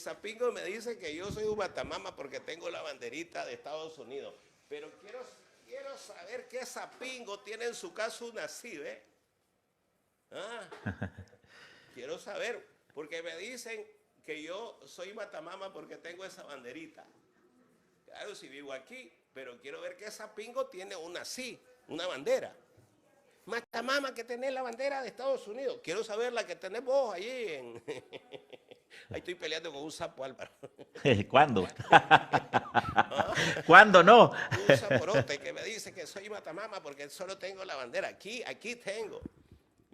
Sapingo me dice que yo soy un matamama porque tengo la banderita de Estados Unidos. Pero quiero saber qué Sapingo tiene en su caso una así, ¿ves? Ah, quiero saber, porque me dicen que yo soy matamama porque tengo esa banderita. Claro, si vivo aquí, pero quiero ver qué Sapingo tiene una así, una bandera. Matamama que tenés la bandera de Estados Unidos. Quiero saber la que tenés vos allí en... Ahí estoy peleando con un sapo, Álvaro. ¿Cuándo? ¿Ah? ¿Cuándo no? Un saporote que me dice que soy matamama porque solo tengo la bandera. Aquí tengo.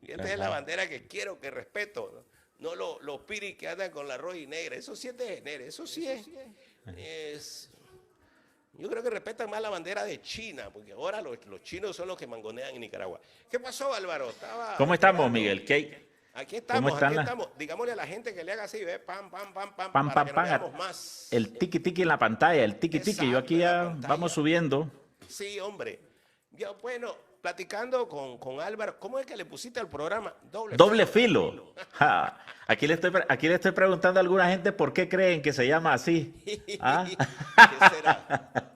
Y esta es la bandera que quiero, que respeto. No los piris que andan con la roja y negra. Eso sí es de género. Eso sí es... Yo creo que respetan más la bandera de China, porque ahora los chinos son los que mangonean en Nicaragua. ¿Qué pasó, Álvaro? Estaba ¿Cómo estamos, esperando. Miguel? Aquí ¿Cómo estamos, están aquí estamos. Digámosle a la gente que le haga así, ¿ves? Pam, pam, pam, pam, Pam, para pam, que nos pam. veamos más. El tiki-tiki en la pantalla, el tiki-tiki. Yo Exacto, aquí en la ya pantalla. vamos subiendo. Sí, hombre. Yo, bueno, platicando con Álvaro, ¿cómo es que le pusiste al programa? Doble filo. Ja. Aquí le estoy preguntando a alguna gente por qué creen que se llama así. ¿Ah? ¿Qué será?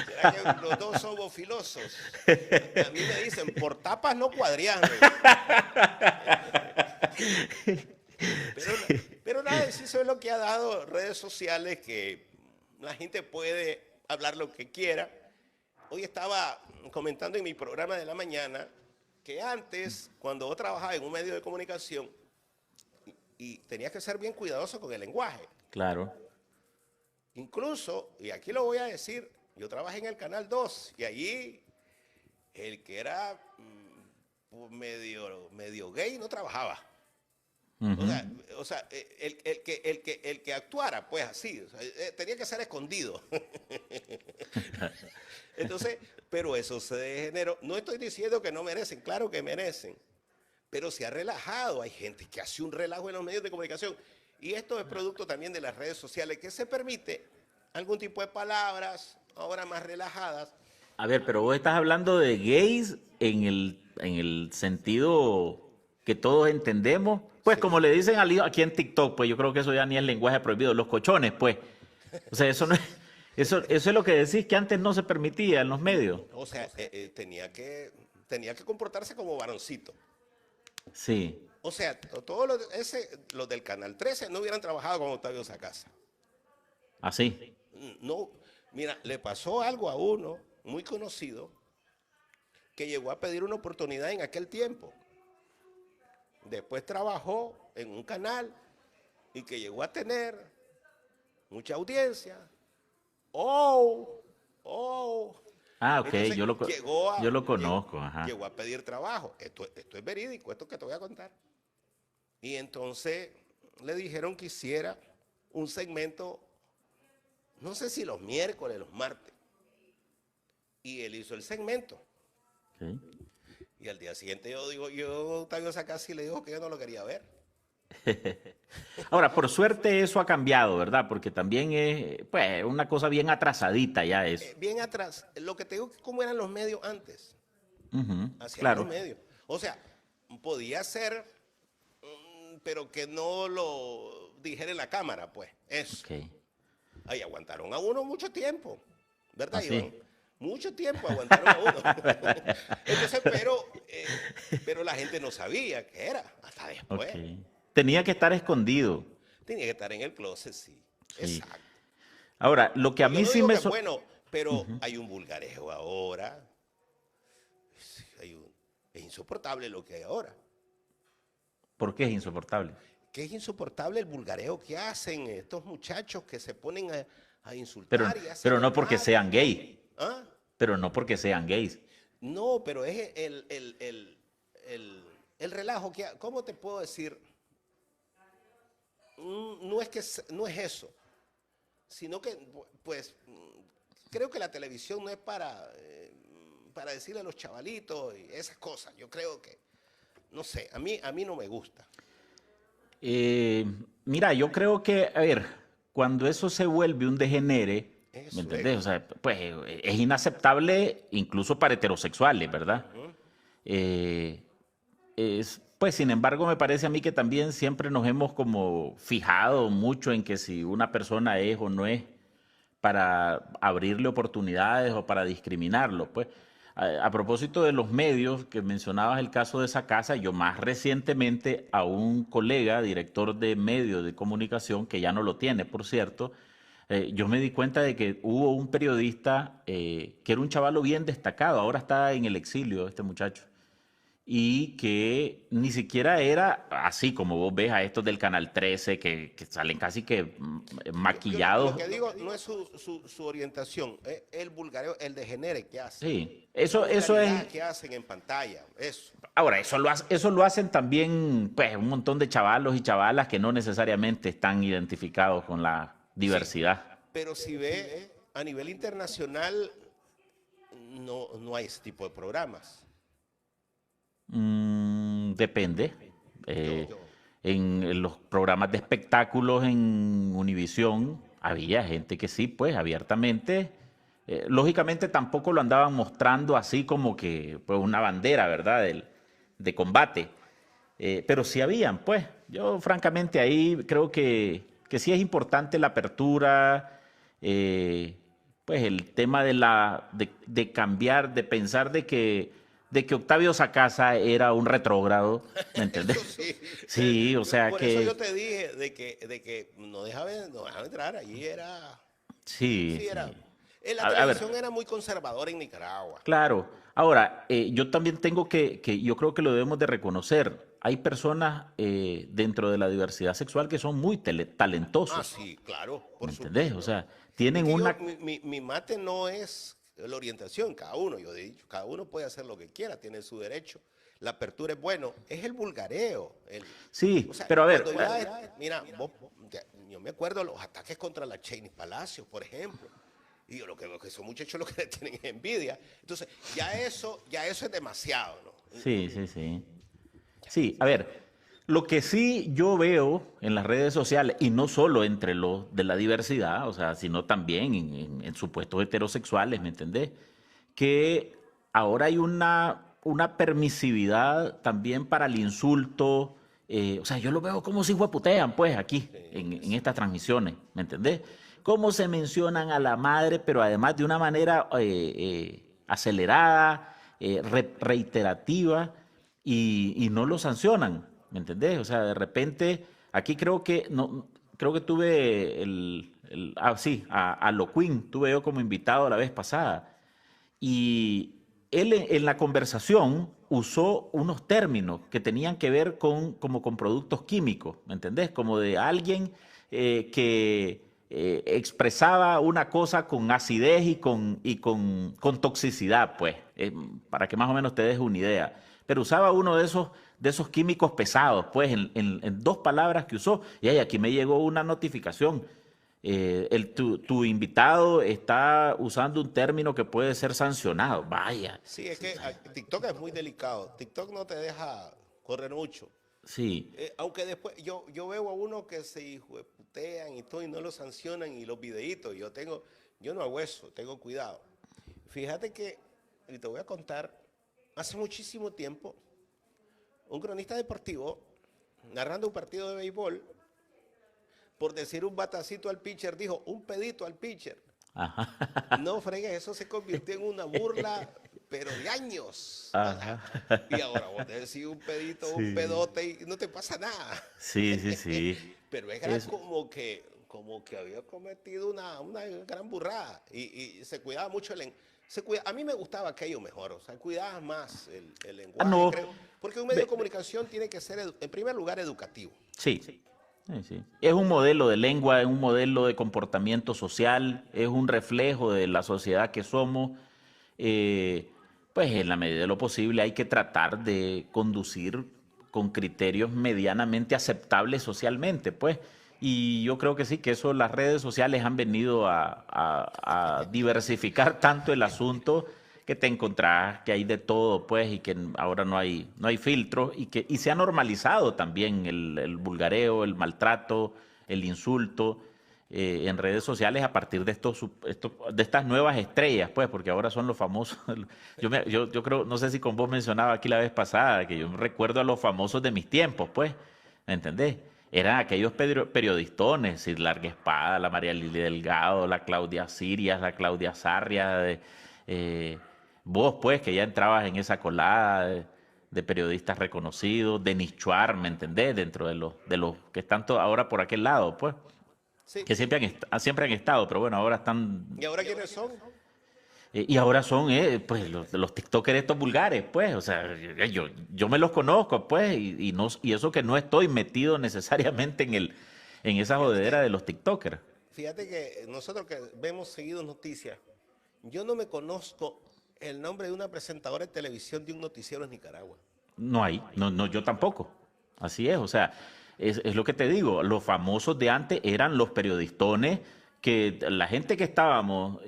¿Será que los dos somos filosos? A mí me dicen, por tapas no cuadrían. Pero nada, eso es lo que ha dado redes sociales, que la gente puede hablar lo que quiera. Hoy estaba comentando en mi programa de la mañana que antes, cuando yo trabajaba en un medio de comunicación, y tenías que ser bien cuidadoso con el lenguaje. Claro. Incluso, y aquí lo voy a decir, yo trabajé en el Canal 2 y allí el que era medio gay no trabajaba. O sea, el que actuara, pues así, o sea, tenía que ser escondido. Entonces, pero eso se degeneró. No estoy diciendo que no merecen, claro que merecen, pero se ha relajado. Hay gente que hace un relajo en los medios de comunicación. Y esto es producto también de las redes sociales, que se permite algún tipo de palabras ahora más relajadas. A ver, pero vos estás hablando de gays en el sentido que todos entendemos. Pues Sí. como le dicen aquí en TikTok, pues yo creo que eso ya ni es lenguaje prohibido. Los cochones, pues. O sea, eso no es... Eso es lo que decís que antes no se permitía en los medios. O sea, tenía que comportarse como varoncito. Sí. O sea, todos los del Canal 13 no hubieran trabajado con Octavio Sacasa. Así. No, mira, le pasó algo a uno muy conocido que llegó a pedir una oportunidad en aquel tiempo. Después trabajó en un canal y que llegó a tener mucha audiencia. Ah, ok, Entonces, yo lo conozco. Ajá. Llegó a pedir trabajo. Esto es verídico, esto que te voy a contar. Y entonces le dijeron que hiciera un segmento, no sé si los miércoles, los martes. Y él hizo el segmento. Okay. Y al día siguiente yo Octavio Sacasi le dijo que yo no lo quería ver. Ahora, por suerte eso ha cambiado, ¿verdad? Porque también es pues, una cosa bien atrasadita ya eso. Bien atrás. Lo que te digo es cómo eran los medios antes. Hacia Claro. los medios. O sea, podía ser, pero que no lo dijera en la cámara, pues. Eso. Okay. Ahí aguantaron a uno mucho tiempo. ¿Verdad, ¿Ah, sí? Iván? Mucho tiempo aguantaron a uno. Entonces, pero la gente no sabía qué era hasta después. Okay. Tenía que estar escondido. Tenía que estar en el closet, sí. Sí. Exacto. Ahora, lo que a Yo mí no sí digo me... que es bueno, pero hay un vulgarejo ahora. Es insoportable lo que hay ahora. ¿Por qué es insoportable? Que es insoportable el vulgareo que hacen estos muchachos que se ponen a insultar y hacen Pero no porque enojar. sean gay. ¿Ah? Pero no porque sean gays. No, pero es el relajo que... ¿Cómo te puedo decir? No es eso, sino que, pues, creo que la televisión no es para decirle a los chavalitos y esas cosas. Yo creo que, no sé, a mí no me gusta. Mira, yo creo que, a ver, cuando eso se vuelve un degenere, Eso ¿me entendés? es. O sea, pues es inaceptable incluso para heterosexuales, ¿verdad? Pues sin embargo me parece a mí que también siempre nos hemos como fijado mucho en que si una persona es o no es para abrirle oportunidades o para discriminarlo. Pues a propósito de los medios, que mencionabas el caso de esa casa, yo más recientemente a un colega, director de medios de comunicación, que ya no lo tiene, por cierto, yo me di cuenta de que hubo un periodista que era un chavalo bien destacado, ahora está en el exilio este muchacho, y que ni siquiera era así como vos ves a estos del Canal 13 que salen casi que Lo maquillados. que digo no es su orientación, es el vulgareo, el degenere que hacen. Sí, La eso es. vulgaridad que hacen en pantalla, eso. Ahora, eso lo hacen también pues, un montón de chavalos y chavalas que no necesariamente están identificados con la Sí, diversidad. pero si ve a nivel internacional, no hay ese tipo de programas. Depende. Eh, Yo, en los programas de espectáculos en Univisión había gente que sí, pues abiertamente. Lógicamente tampoco lo andaban mostrando así como que pues, una bandera, ¿verdad? De combate. Pero sí habían, pues. Yo francamente ahí creo que sí es importante la apertura, pues el tema de cambiar, de pensar de que Octavio Sacasa era un retrógrado, ¿me eso entendés? sí. Sí, o sea Por eso yo que te dije de que no dejaba entrar, allí era, sí, sí era. sí. La A ver, televisión era muy conservadora en Nicaragua. claro. Ahora, yo también tengo que yo creo que lo debemos de reconocer. Hay personas dentro de la diversidad sexual que son muy Ah, talentosos, sí, claro, ¿me por entendés? O supuesto. sea, Es tienen que una. mi mate no es la orientación, cada uno, yo he dicho, cada uno puede hacer lo que quiera, tiene su derecho. La apertura es bueno, es el vulgareo. O Sí, sea, pero a ver, cuando ya, mira, yo me acuerdo los ataques contra la Cheney Palacios, por ejemplo. Y yo lo que veo que esos muchachos lo que le tienen es envidia. Entonces, ya eso es demasiado, ¿no? sí, sí, sí. Sí, a ver, lo que sí yo veo en las redes sociales, y no solo entre los de la diversidad, o sea, sino también en supuestos heterosexuales, ¿me entendés? Que ahora hay una permisividad también para el insulto. O sea, yo lo veo como si hueputean, pues, aquí, en estas transmisiones, ¿me entendés? Cómo se mencionan a la madre, pero además de una manera acelerada, reiterativa, y no lo sancionan, ¿me entendés? O sea, de repente, aquí creo que, no, creo que tuve sí, a Lo Queen, tuve yo como invitado la vez pasada. Y él en la conversación usó unos términos que tenían que ver como con productos químicos, ¿me entendés? Como de alguien que expresaba una cosa con acidez y con toxicidad, pues, para que más o menos te des una idea. Pero usaba uno de esos químicos pesados, pues, en dos palabras que usó. Y ay, aquí me llegó una notificación. Tu invitado está usando un término que puede ser sancionado. Vaya, Sí, es que TikTok es muy delicado. TikTok no te deja correr mucho. sí. Aunque después yo veo a uno que se hijueputean y todo y no lo sancionan y los videitos. Yo no hago eso, tengo cuidado. Fíjate que, y te voy a contar, hace muchísimo tiempo, un cronista deportivo, narrando un partido de béisbol, por decir un batacito al pitcher, dijo un pedito al pitcher. Ajá. No fregues, eso se convirtió en una burla, pero de años. O Ajá. sea, y ahora vos decís un pedito, un Sí. pedote y no te pasa nada. Sí, sí, sí. Pero era Es, como que había cometido una gran burrada. Y se cuidaba mucho a mí me gustaba aquello mejor, o sea, cuidabas más el lenguaje, no. creo. Porque un medio de comunicación tiene que ser, en primer lugar, educativo. Sí. Sí, sí. Es un modelo de lengua, es un modelo de comportamiento social, es un reflejo de la sociedad que somos. Pues en la medida de lo posible hay que tratar de conducir con criterios medianamente aceptables socialmente, pues. Y yo creo que sí, que eso las redes sociales han venido a diversificar tanto el asunto que te encontrás que hay de todo, pues, y que ahora no hay filtros y se ha normalizado también el vulgareo, el maltrato, el insulto. en redes sociales a partir de de estas nuevas estrellas, pues, porque ahora son los famosos. Yo creo, no sé si con vos mencionaba aquí la vez pasada, que yo recuerdo a los famosos de mis tiempos, pues, ¿me entendés? Eran aquellos periodistones, Sid Larga Espada, la María Lili Delgado, la Claudia Sirias, la Claudia Sarria, vos, pues, que ya entrabas en esa colada de periodistas reconocidos, Denis Chuar, ¿me entendés? Dentro de los que están ahora por aquel lado, pues, Sí, que sí. siempre han estado, pero bueno, ahora están, ¿Y ahora quiénes son? y ahora son, pues, los TikTokers estos vulgares, pues, o sea, yo me los conozco, pues, y eso que no estoy metido necesariamente en esa Fíjate jodedera que, de los TikTokers. fíjate que nosotros que vemos seguido noticias, yo no me conozco el nombre de una presentadora de televisión de un noticiero en Nicaragua. No hay, no, yo tampoco. Así es, o sea, es lo que te digo, los famosos de antes eran los periodistones que la gente que estábamos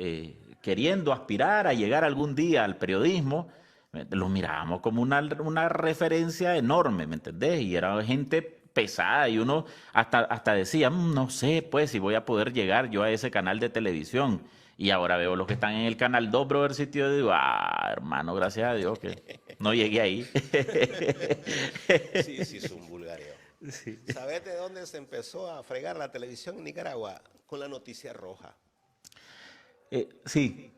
queriendo aspirar a llegar algún día al periodismo, los mirábamos como una referencia enorme, ¿me entendés? Y era gente pesada y uno hasta decía, no sé, pues, si voy a poder llegar yo a ese canal de televisión. Y ahora veo los que están en el canal 2, Brother Sitio, y digo, hermano, gracias a Dios que no llegué ahí. Sí, sí, es un vulgario. Sí. ¿Sabes de dónde se empezó a fregar la televisión en Nicaragua? Con la noticia roja. Sí.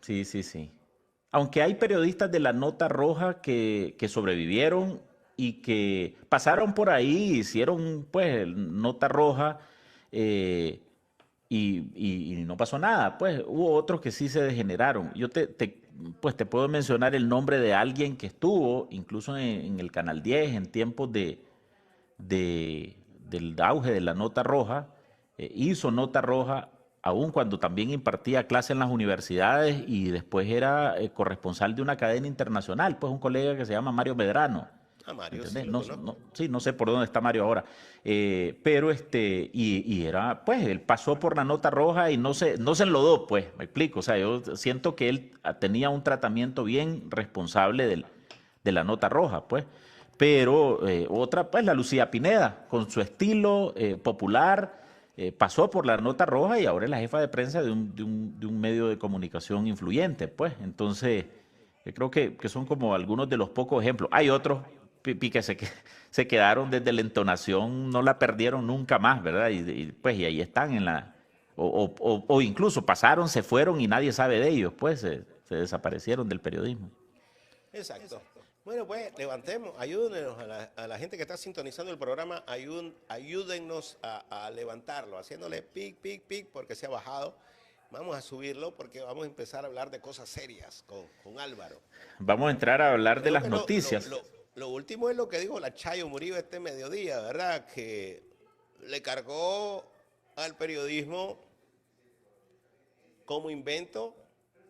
Aunque hay periodistas de la Nota Roja que sobrevivieron y que pasaron por ahí, hicieron pues Nota Roja eh, y no pasó nada. Pues hubo otros que sí se degeneraron. Pues te puedo mencionar el nombre de alguien que estuvo incluso en el Canal 10 en tiempos del auge de la Nota Roja, hizo Nota Roja, aun cuando también impartía clase en las universidades y después era corresponsal de una cadena internacional, pues un colega que se llama Mario Medrano. A Mario sí ¿Entendés? lo conozco. Sí, no sé por dónde está Mario ahora. Pero y era, pues, él pasó por la Nota Roja y no se enlodó, pues, me explico. O sea, yo siento que él tenía un tratamiento bien responsable de la Nota Roja, pues. Pero otra, pues, la Lucía Pineda, con su estilo popular, pasó por la Nota Roja y ahora es la jefa de prensa de un medio de comunicación influyente, pues. Entonces, creo que son como algunos de los pocos ejemplos. Hay otros que se quedaron desde la entonación, no la perdieron nunca más, ¿verdad? Pues, y ahí están o incluso pasaron, se fueron y nadie sabe de ellos, pues se desaparecieron del periodismo. Exacto. Bueno, pues levantemos, ayúdenos a la gente que está sintonizando el programa, ayúdennos a levantarlo, haciéndole pic, pic, pic, porque se ha bajado. Vamos a subirlo porque vamos a empezar a hablar de cosas serias con Álvaro. Vamos a entrar a hablar de Creo las que noticias. lo último es lo que dijo la Chayo Murillo este mediodía, ¿verdad? Que le cargó al periodismo como invento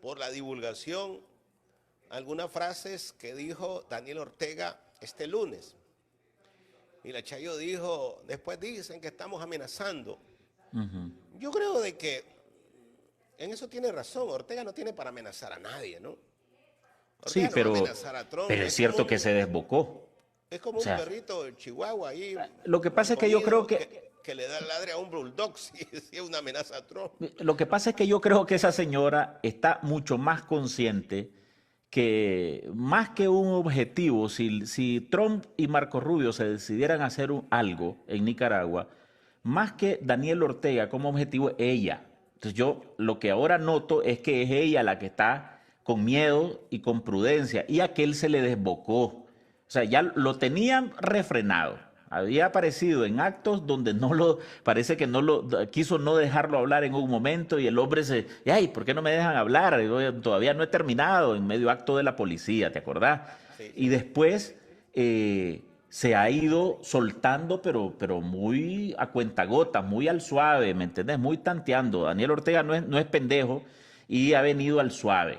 por la divulgación algunas frases que dijo Daniel Ortega este lunes. Y la Chayo dijo, después dicen que estamos amenazando. Yo creo de que en eso tiene razón. Ortega no tiene para amenazar a nadie, ¿no? Sí, Ortega no va a amenazar a Trump. pero es cierto que se desbocó. Es como O un sea, perrito de Chihuahua ahí, lo que pasa es que yo creo componido, que le da el ladre a un bulldog si es una amenaza a Trump. lo que pasa es que yo creo que esa señora está mucho más consciente que más que un objetivo, si Trump y Marco Rubio se decidieran a hacer algo en Nicaragua, más que Daniel Ortega como objetivo, ella. Entonces yo lo que ahora noto es que es ella la que está con miedo y con prudencia y aquel se le desbocó. O sea, ya lo tenían refrenado. Había aparecido en actos donde parece que quiso no dejarlo hablar en un momento y el hombre ay, ¿por qué no me dejan hablar? Todavía no he terminado en medio acto de la policía, ¿te acordás? Sí, Y sí. después se ha ido soltando, pero muy a cuentagotas, muy al suave, ¿me entendés? Muy tanteando. Daniel Ortega no es pendejo y ha venido al suave.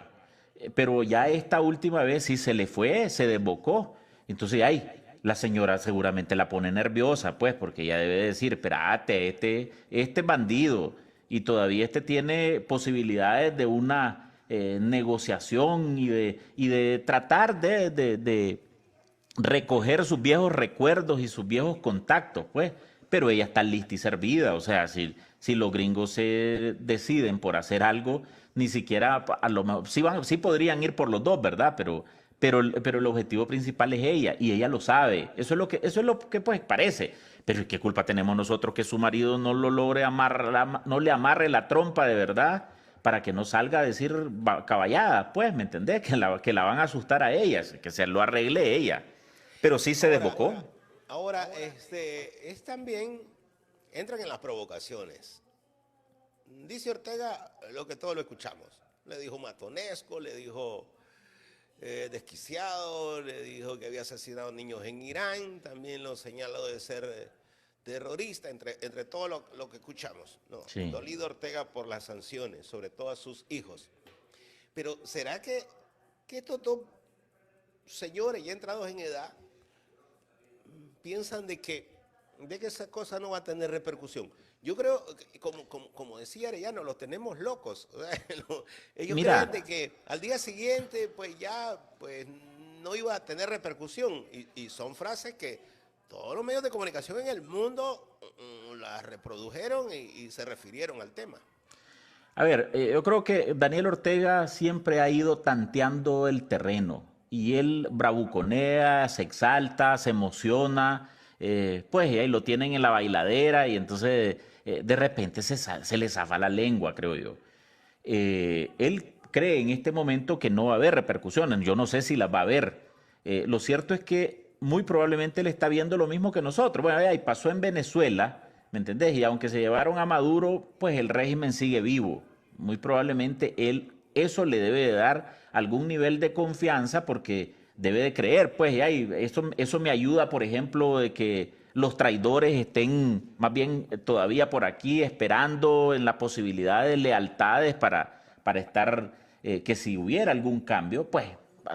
Pero ya esta última vez sí se le fue, se desbocó. Entonces, ay, la señora seguramente la pone nerviosa, pues, porque ella debe decir, espérate, este bandido, y todavía tiene posibilidades de una negociación y de tratar de recoger sus viejos recuerdos y sus viejos contactos, pues, pero ella está lista y servida. O sea, si los gringos se deciden por hacer algo, ni siquiera a lo mejor, sí podrían ir por los dos, ¿verdad? Pero el objetivo principal es ella y ella lo sabe. Eso es lo que pues parece. Pero ¿qué culpa tenemos nosotros que su marido no lo logre no le amarre la trompa de verdad para que no salga a decir caballada? Pues, ¿me entendés? Que la van a asustar a ella, que se lo arregle ella. Pero sí se Ahora, desbocó. ahora, es también, entran en las provocaciones. Dice Ortega lo que todos lo escuchamos. Le dijo matonesco, le dijo desquiciado, le dijo que había asesinado niños en Irán, también lo señaló de ser terrorista, entre todo lo que escuchamos. No, Sí. dolido Ortega por las sanciones, sobre todo a sus hijos. Pero ¿será que estos dos señores ya entrados en edad piensan de que esa cosa no va a tener repercusión? Yo creo, como decía Arellano, los tenemos locos. O sea, ellos Mira, creen de que al día siguiente pues ya pues, no iba a tener repercusión. Y son frases que todos los medios de comunicación en el mundo las reprodujeron y se refirieron al tema. a ver, yo creo que Daniel Ortega siempre ha ido tanteando el terreno y él bravuconea, se exalta, se emociona, pues y ahí lo tienen en la bailadera y entonces de repente se le zafa la lengua, creo yo. Él cree en este momento que no va a haber repercusiones, yo no sé si las va a haber. Lo cierto es que muy probablemente él está viendo lo mismo que nosotros. Bueno, ahí pasó en Venezuela, ¿me entendés? Y aunque se llevaron a Maduro, pues el régimen sigue vivo. Muy probablemente él eso le debe de dar algún nivel de confianza porque debe de creer, pues, eso me ayuda, por ejemplo, de que los traidores estén más bien todavía por aquí esperando en la posibilidad de lealtades para estar, que si hubiera algún cambio, pues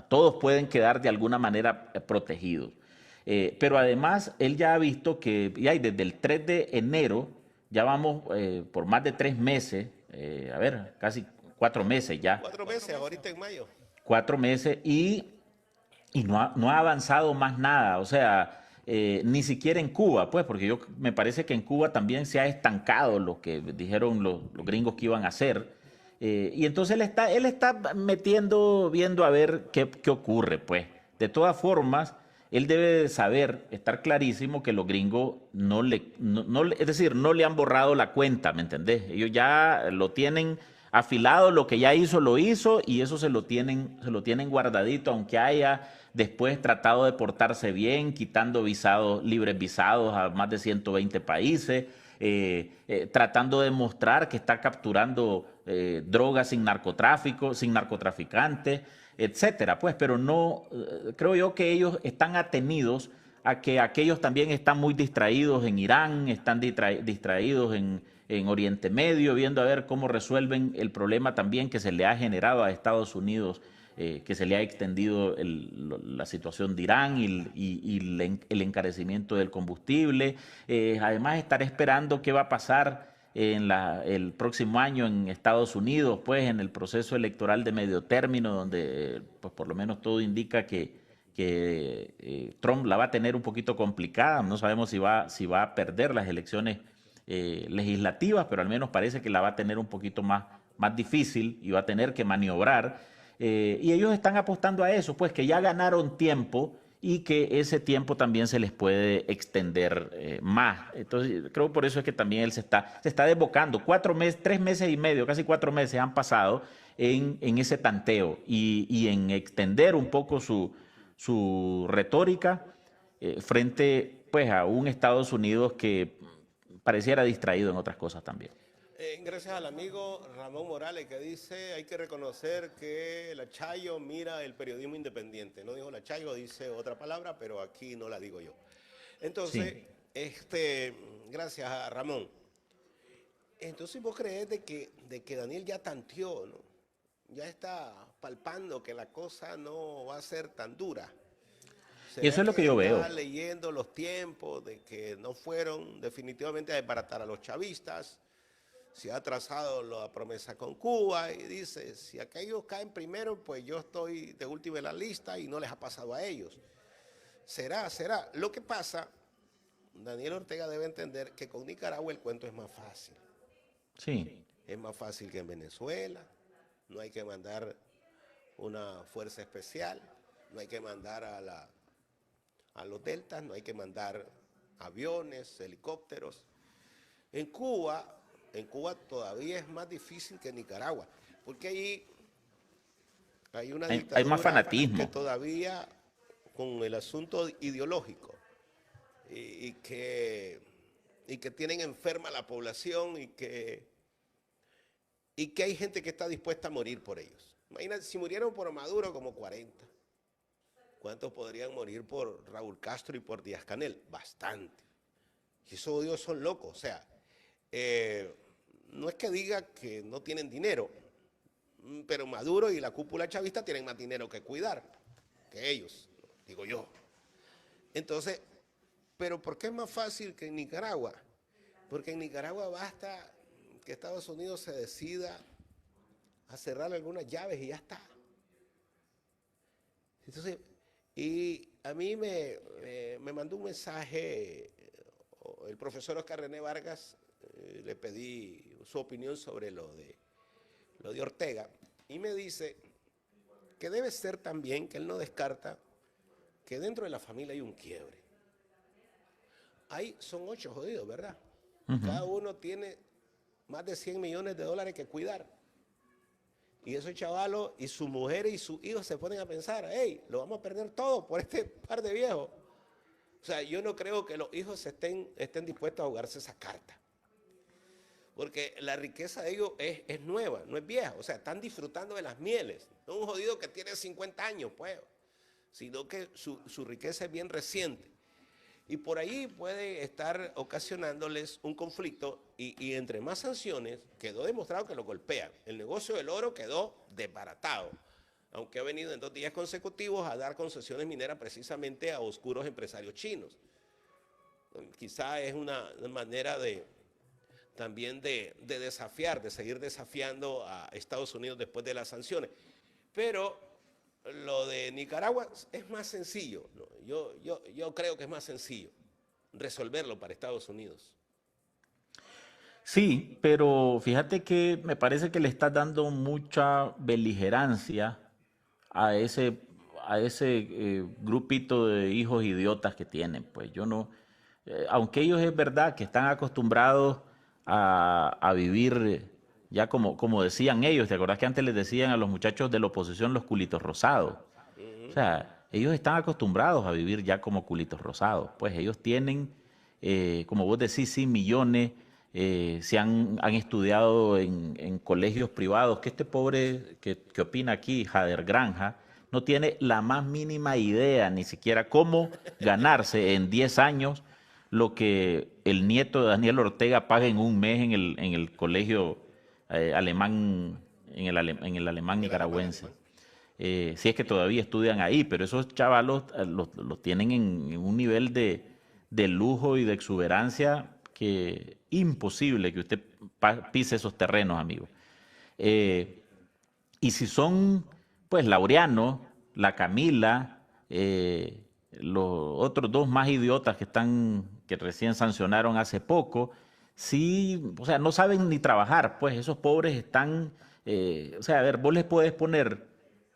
todos pueden quedar de alguna manera protegidos. Pero además, él ya ha visto que desde el 3 de enero, ya vamos por más de 3 meses, a ver, casi 4 meses ya, 4 meses, ahorita en mayo. 4 meses y no ha avanzado más nada, o sea, ni siquiera en Cuba, pues, porque me parece que en Cuba también se ha estancado lo que dijeron los gringos que iban a hacer. Y entonces él está metiendo, viendo a ver qué ocurre, pues. De todas formas, él debe de saber, estar clarísimo que los gringos es decir, no le han borrado la cuenta, ¿me entendés? Ellos ya lo tienen afilado, lo que ya hizo, lo hizo, y eso se lo tienen guardadito, aunque haya después tratado de portarse bien, quitando visados, libres visados a más de 120 países, tratando de mostrar que está capturando drogas sin narcotráfico, sin narcotraficantes, etcétera. Pues, pero no, creo yo que ellos están atenidos a que aquellos también están muy distraídos en Irán, están distraídos en Oriente Medio, viendo a ver cómo resuelven el problema también que se le ha generado a Estados Unidos, que se le ha extendido la situación de Irán y el encarecimiento del combustible. Además, estar esperando qué va a pasar el próximo año en Estados Unidos, pues en el proceso electoral de medio término, donde pues por lo menos todo indica que Trump la va a tener un poquito complicada. No sabemos si va a perder las elecciones legislativas, pero al menos parece que la va a tener un poquito más difícil y va a tener que maniobrar. Y ellos están apostando a eso, pues que ya ganaron tiempo y que ese tiempo también se les puede extender más. Entonces, creo por eso es que también él se está desbocando. 4 meses, 3 meses y medio, casi 4 meses han pasado en ese tanteo y en extender un poco su retórica frente pues a un Estados Unidos que pareciera distraído en otras cosas también. Gracias al amigo Ramón Morales que dice, hay que reconocer que la Chayo mira el periodismo independiente. No dijo la Chayo, dice otra palabra, pero aquí no la digo yo. Entonces, Sí. gracias a Ramón. Entonces vos crees de que Daniel ya tanteó, ¿no? Ya está palpando que la cosa no va a ser tan dura. Y eso ¿Será es lo que que yo está veo. leyendo los tiempos de que no fueron definitivamente a desbaratar a los chavistas? Se ha trazado la promesa con Cuba y dice, si aquellos caen primero, pues yo estoy de último en la lista y no les ha pasado a ellos. Será. Lo que pasa, Daniel Ortega debe entender que con Nicaragua el cuento es más fácil. Sí. Es más fácil que en Venezuela. No hay que mandar una fuerza especial. No hay que mandar a los deltas. No hay que mandar aviones, helicópteros. En Cuba todavía es más difícil que en Nicaragua. Porque allí hay una dictadura Hay más fanatismo. que todavía con el asunto ideológico y que tienen enferma la población y que hay gente que está dispuesta a morir por ellos. Imagínate, si murieron por Maduro como 40, ¿cuántos podrían morir por Raúl Castro y por Díaz-Canel? Bastante. Y esos odios son locos. O sea, no es que diga que no tienen dinero, pero Maduro y la cúpula chavista tienen más dinero que cuidar que ellos, digo yo. Entonces, ¿pero por qué es más fácil que en Nicaragua? Porque en Nicaragua basta que Estados Unidos se decida a cerrar algunas llaves y ya está. Entonces, y a mí me mandó un mensaje el profesor Oscar René Vargas, le pedí su opinión sobre lo de Ortega, y me dice que debe ser también, que él no descarta, que dentro de la familia hay un quiebre. Ahí son 8 jodidos, ¿verdad? Cada uno tiene más de 100 millones de dólares que cuidar. Y esos chavalos y sus mujeres y sus hijos se ponen a pensar, hey, lo vamos a perder todo por este par de viejos. O sea, yo no creo que los hijos estén dispuestos a jugarse esa carta. Porque la riqueza de ellos es nueva, no es vieja. O sea, están disfrutando de las mieles. No es un jodido que tiene 50 años, pues, sino que su riqueza es bien reciente. Y por ahí puede estar ocasionándoles un conflicto y entre más sanciones, quedó demostrado que lo golpean. El negocio del oro quedó desbaratado, aunque ha venido en 2 días consecutivos a dar concesiones mineras precisamente a oscuros empresarios chinos. Quizá es una manera también de desafiar, de seguir desafiando a Estados Unidos después de las sanciones. Pero lo de Nicaragua es más sencillo, ¿no? Yo creo que es más sencillo resolverlo para Estados Unidos. Sí, pero fíjate que me parece que le estás dando mucha beligerancia a ese grupito de hijos idiotas que tienen. Pues yo no, aunque ellos es verdad que están acostumbrados a vivir ya como decían ellos. ¿Te acordás que antes les decían a los muchachos de la oposición los culitos rosados? O sea, ellos están acostumbrados a vivir ya como culitos rosados. Pues ellos tienen, como vos decís, sí, millones, han estudiado en colegios privados, que este pobre que opina aquí, Jader Granja, no tiene la más mínima idea ni siquiera cómo ganarse en 10 años lo que el nieto de Daniel Ortega paga en un mes en el colegio alemán, en el alemán nicaragüense. Si es que todavía estudian ahí, pero esos chavalos los tienen en un nivel de lujo y de exuberancia que imposible que usted pise esos terrenos, amigo. Y si son, pues, Laureano, la Camila, los otros 2 más idiotas que recién sancionaron hace poco, sí, o sea, no saben ni trabajar, pues esos pobres están, o sea, a ver, vos les puedes poner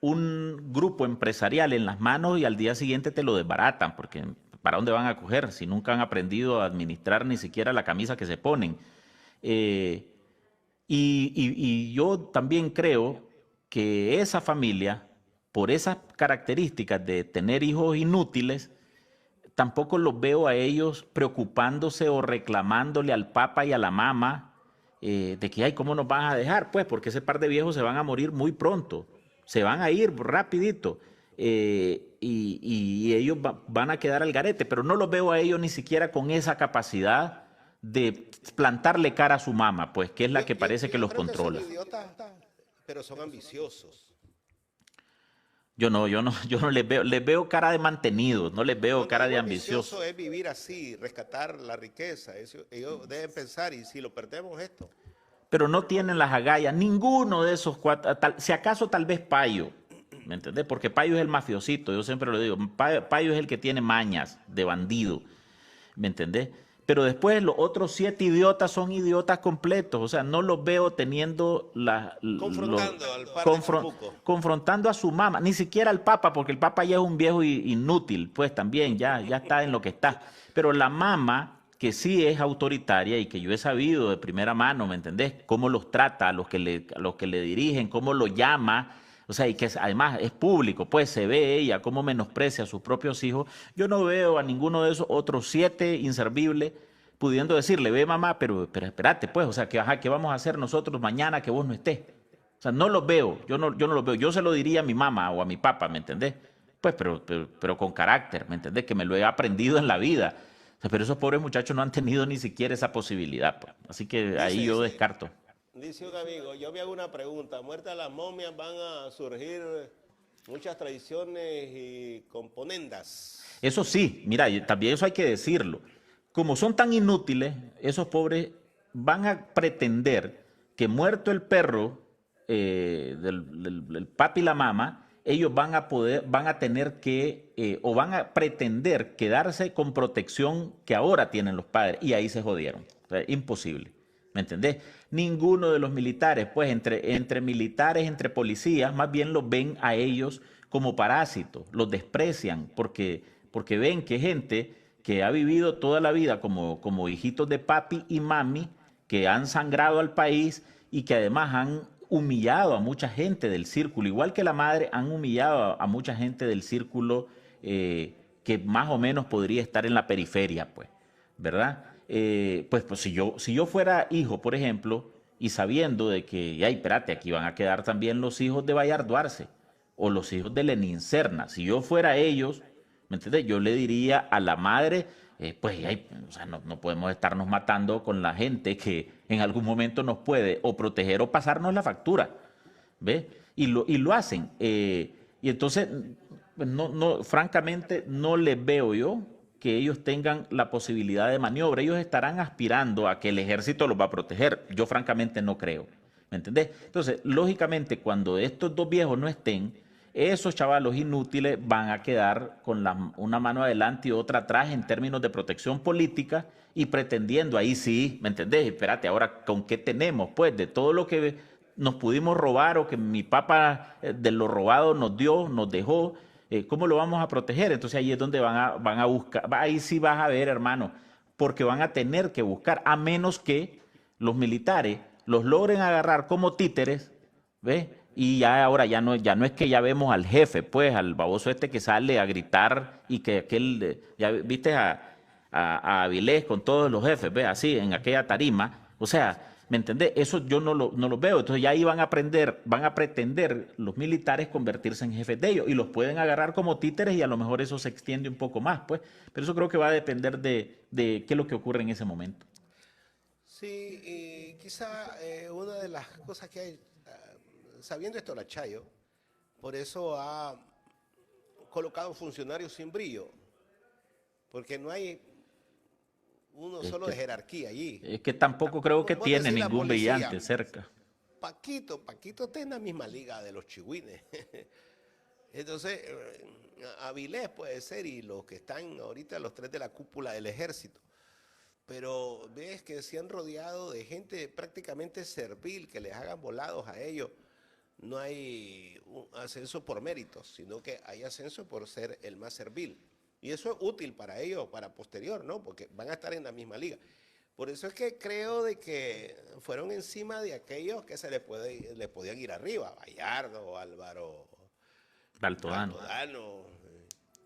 un grupo empresarial en las manos y al día siguiente te lo desbaratan, porque ¿para dónde van a coger si nunca han aprendido a administrar ni siquiera la camisa que se ponen? Y yo también creo que esa familia, por esas características de tener hijos inútiles, tampoco los veo a ellos preocupándose o reclamándole al papá y a la mamá de que, ay, ¿cómo nos van a dejar? Pues porque ese par de viejos se van a morir muy pronto, se van a ir rapidito y ellos van a quedar al garete, pero no los veo a ellos ni siquiera con esa capacidad de plantarle cara a su mamá, pues que es la que parece que los controla. Son idiotas, pero son ambiciosos. Yo no les veo cara de mantenidos, no les veo cara de ambiciosos. Ambicioso es vivir así, rescatar la riqueza. Ellos deben pensar, y si lo perdemos esto. Pero no tienen las agallas, ninguno de esos 4, si acaso tal vez Payo, ¿me entendés? Porque Payo es el mafiosito, yo siempre lo digo, Payo es el que tiene mañas de bandido. ¿me entendés? Pero después los otros 7 idiotas son idiotas completos, o sea, no los veo teniendo Confrontando al par de chamucos. confrontando a su mamá, ni siquiera al papa, porque el papa ya es un viejo inútil, pues también ya está en lo que está. Pero la mamá, que sí es autoritaria y que yo he sabido de primera mano, ¿me entendés? Cómo los trata a los que le dirigen, cómo lo llama, o sea, y que además es público, pues se ve ella cómo menosprecia a sus propios hijos. Yo no veo a ninguno de esos otros 7 inservibles pudiendo decirle, ve mamá, pero espérate, pues, o sea, ¿qué vamos a hacer nosotros mañana que vos no estés? O sea, no los veo, yo no los veo. Yo se lo diría a mi mamá o a mi papá, ¿me entendés? Pues, pero con carácter, ¿me entendés? Que me lo he aprendido en la vida. O sea, pero esos pobres muchachos no han tenido ni siquiera esa posibilidad, pues. Así que ahí yo descarto. Dice un amigo, yo me hago una pregunta, muertas las momias van a surgir muchas tradiciones y componendas. Eso sí, mira, y también eso hay que decirlo. Como son tan inútiles, esos pobres van a pretender que muerto el perro del papi y la mamá, ellos van a tener que, o van a pretender quedarse con protección que ahora tienen los padres, y ahí se jodieron. O sea, imposible. ¿Me entendés? Ninguno de los militares, pues entre militares, entre policías, más bien los ven a ellos como parásitos, los desprecian porque ven que gente que ha vivido toda la vida como hijitos de papi y mami, que han sangrado al país y que además han humillado a mucha gente del círculo, igual que la madre, han humillado a mucha gente del círculo que más o menos podría estar en la periferia, pues, ¿verdad? Pues si yo fuera hijo, por ejemplo, y sabiendo de que, ay, espérate, aquí van a quedar también los hijos de Bayardo Arce o los hijos de Lenin Serna, si yo fuera ellos, ¿me entiendes? Yo le diría a la madre, pues, ay, o sea, no podemos estarnos matando con la gente que en algún momento nos puede o proteger o pasarnos la factura, ¿ves? Y lo hacen. Y entonces, francamente, no les veo yo que ellos tengan la posibilidad de maniobra. Ellos estarán aspirando a que el ejército los va a proteger. Yo francamente no creo. ¿Me entendés? Entonces, lógicamente, cuando estos dos viejos no estén, esos chavalos inútiles van a quedar con una mano adelante y otra atrás en términos de protección política y pretendiendo, ahí sí, ¿me entendés? Espérate, ahora, ¿con qué tenemos? Pues de todo lo que nos pudimos robar o que mi papá de lo robado nos dio, nos dejó, ¿cómo lo vamos a proteger? Entonces ahí es donde van a buscar, ahí sí vas a ver, hermano, porque van a tener que buscar, a menos que los militares los logren agarrar como títeres, ¿ves? Y ya ahora ya no es que ya vemos al jefe, pues, al baboso este que sale a gritar y que aquel, ya viste a Avilés con todos los jefes, ¿ves? Así, en aquella tarima. O sea, ¿me entendés? Eso yo no lo veo. Entonces ya ahí van a pretender los militares convertirse en jefes de ellos y los pueden agarrar como títeres y a lo mejor eso se extiende un poco más, pues. Pero eso creo que va a depender de qué es lo que ocurre en ese momento. Sí, y quizá una de las cosas que hay, sabiendo esto la Chayo, por eso ha colocado funcionarios sin brillo, porque no hay uno Es solo que, de jerarquía allí. es que tampoco creo que Vos tiene decís la ningún policía, brillante cerca. Paquito está en la misma liga de los chihuines. Entonces, Avilés puede ser y los que están ahorita los 3 de la cúpula del ejército. Pero ves que se han rodeado de gente prácticamente servil, que les hagan volados a ellos. No hay un ascenso por méritos, sino que hay ascenso por ser el más servil. Y eso es útil para ellos, para posterior, ¿no? Porque van a estar en la misma liga. Por eso es que creo de que fueron encima de aquellos que les podían ir arriba. Bayardo, Álvaro, Baltodano. Altodano.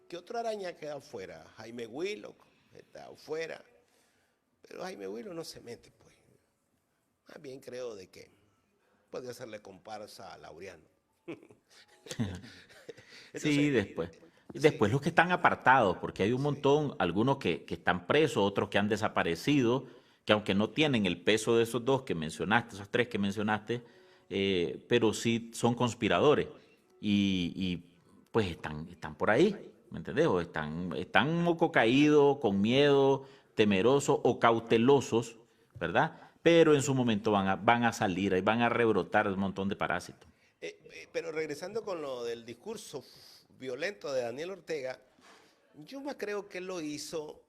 ¿Qué otro araña queda afuera? Jaime Willock está afuera. Pero Jaime Willock no se mete, pues. Más bien creo de que puede hacerle comparsa a Laureano. Entonces, Sí, después. sí, Después los que están apartados, porque hay un sí. montón, algunos que están presos, otros que han desaparecido, que aunque no tienen el peso de esos dos que mencionaste, esos 3 que mencionaste, pero sí son conspiradores y, pues están por ahí, ¿me entendés? O están moco caídos, con miedo, temerosos o cautelosos, ¿verdad? Pero en su momento van a salir, ahí van a rebrotar un montón de parásitos. Pero regresando con lo del discurso violento de Daniel Ortega, yo más creo que él lo hizo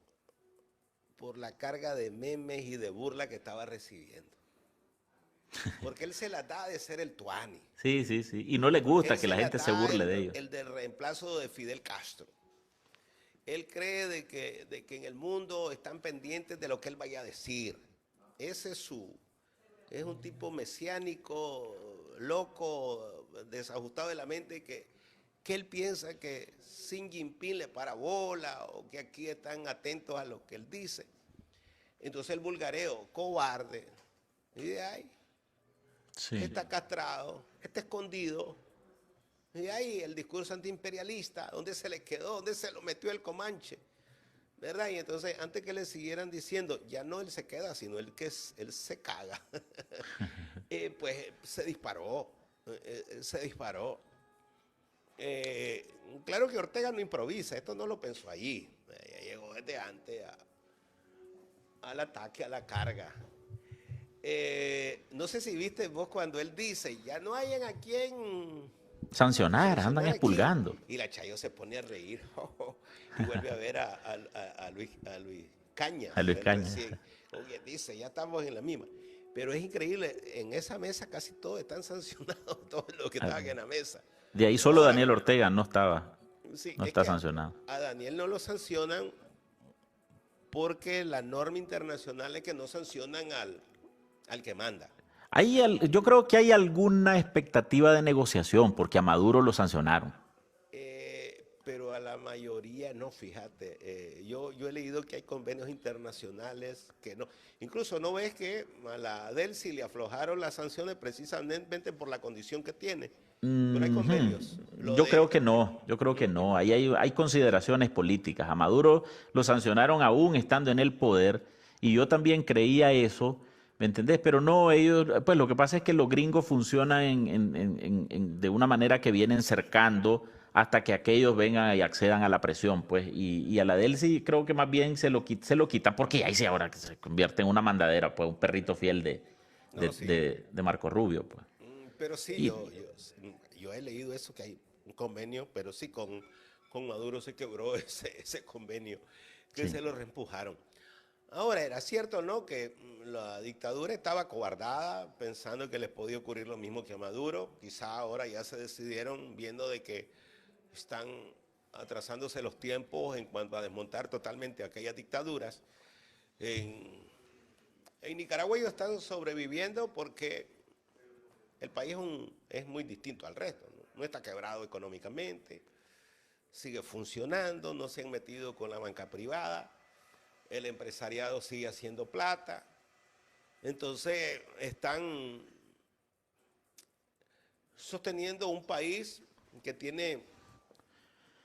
por la carga de memes y de burla que estaba recibiendo. Porque él se la da de ser el tuani. Sí, sí, sí. Y no le Porque gusta él que se la la gente se da burle de ellos. el del reemplazo de Fidel Castro. Él cree de que en el mundo están pendientes de lo que él vaya a decir. Ese es es un tipo mesiánico, loco, desajustado de la mente, que él piensa que Xi Jinping le para bola o que aquí están atentos a lo que él dice. Entonces el bulgareo, cobarde, y de ahí, Sí. está castrado, está escondido. Y ahí el discurso antiimperialista, ¿dónde se le quedó? ¿Dónde se lo metió el Comanche? ¿Verdad? Y entonces, antes que le siguieran diciendo, ya no él se queda, sino él se caga, pues se disparó, se disparó. Claro que Ortega no improvisa, esto no lo pensó allí, ya llegó desde antes al ataque, a la carga. No sé si viste vos cuando él dice, ya no hayan a quien Sancionar, andan sancionar aquí. expulgando. Y la Chayo se pone a reír y vuelve a ver a Luis Cañas. A Luis el Cañas. recién. Oye, dice, ya estamos en la misma. Pero es increíble, en esa mesa casi todos están sancionados, todos los que estaban en la mesa. De ahí solo Ahora, Daniel Ortega no estaba, sí, no es está que sancionado. a Daniel no lo sancionan porque la norma internacional es que no sancionan al que manda. Yo creo que hay alguna expectativa de negociación, porque a Maduro lo sancionaron. Pero a la mayoría no, fíjate. Yo he leído que hay convenios internacionales que no. Incluso no ves que a la Delcy le aflojaron las sanciones precisamente por la condición que tiene. Pero hay convenios. Yo creo que no, yo creo que no. Ahí hay consideraciones políticas. A Maduro lo sancionaron aún estando en el poder, y yo también creía eso, ¿me entendés? Pero no, ellos, pues lo que pasa es que los gringos funcionan de una manera que vienen cercando hasta que aquellos vengan y accedan a la presión, pues. Y a la Delcy creo que más bien se lo quitan, porque ahí sí ahora que se convierte en una mandadera, pues, un perrito fiel No, sí. de Marco Rubio, pues. Pero sí, Y, yo he leído eso, que hay un convenio, pero sí con Maduro se quebró ese convenio, que sí. se lo reempujaron. Ahora, era cierto, ¿no?, que la dictadura estaba cobardada, pensando que les podía ocurrir lo mismo que a Maduro. Quizá ahora ya se decidieron, viendo de que están atrasándose los tiempos en cuanto a desmontar totalmente aquellas dictaduras. En Nicaragua ellos están sobreviviendo porque el país es muy distinto al resto, ¿no? No está quebrado económicamente, sigue funcionando, no se han metido con la banca privada, el empresariado sigue haciendo plata. Entonces están sosteniendo un país que tiene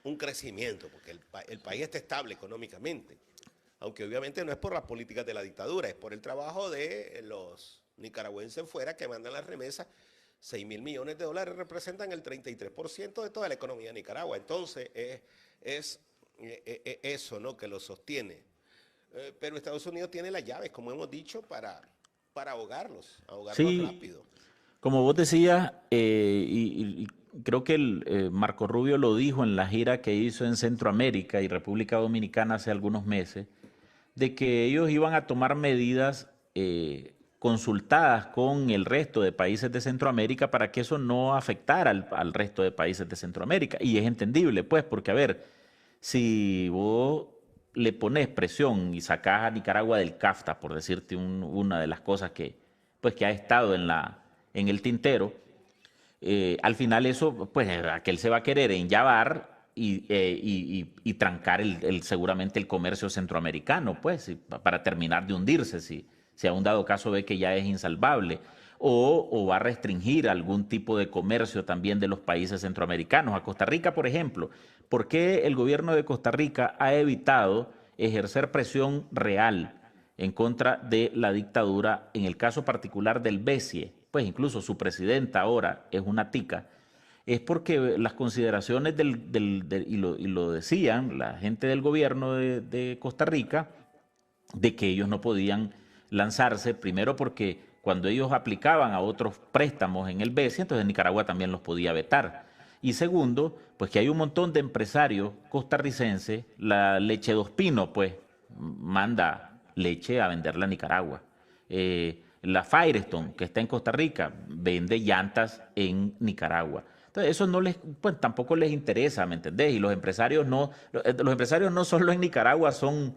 un crecimiento, porque el país está estable económicamente, aunque obviamente no es por las políticas de la dictadura, es por el trabajo de los nicaragüenses fuera que mandan las remesas. 6.000 millones de dólares representan el 33% de toda la economía de Nicaragua. Entonces es eso, ¿no?, que lo sostiene. Pero Estados Unidos tiene las llaves, como hemos dicho, para ahogarlos sí, rápido. como vos decías, y creo que Marco Rubio lo dijo en la gira que hizo en Centroamérica y República Dominicana hace algunos meses, de que ellos iban a tomar medidas consultadas con el resto de países de Centroamérica para que eso no afectara al resto de países de Centroamérica. Y es entendible, pues, porque, a ver, si vos le pones presión y sacás a Nicaragua del CAFTA, por decirte una de las cosas que ha estado en el tintero, al final eso, pues, aquel se va a querer enllavar y trancar seguramente el comercio centroamericano, pues, para terminar de hundirse, si a un dado caso ve que ya es insalvable, o va a restringir algún tipo de comercio también de los países centroamericanos. A Costa Rica, por ejemplo, ¿por qué el gobierno de Costa Rica ha evitado ejercer presión real en contra de la dictadura, en el caso particular del BESIE? Pues incluso su presidenta ahora es una tica. Es porque las consideraciones y lo decían la gente del gobierno de Costa Rica, de que ellos no podían lanzarse, primero porque cuando ellos aplicaban a otros préstamos en el BESIE, entonces Nicaragua también los podía vetar. Y segundo, pues que hay un montón de empresarios costarricenses, la Leche Dos Pinos, pues manda leche a venderla a Nicaragua. La Firestone, que está en Costa Rica, vende llantas en Nicaragua. Entonces, eso no les, pues tampoco les interesa, ¿me entendés? Y los empresarios no solo en Nicaragua son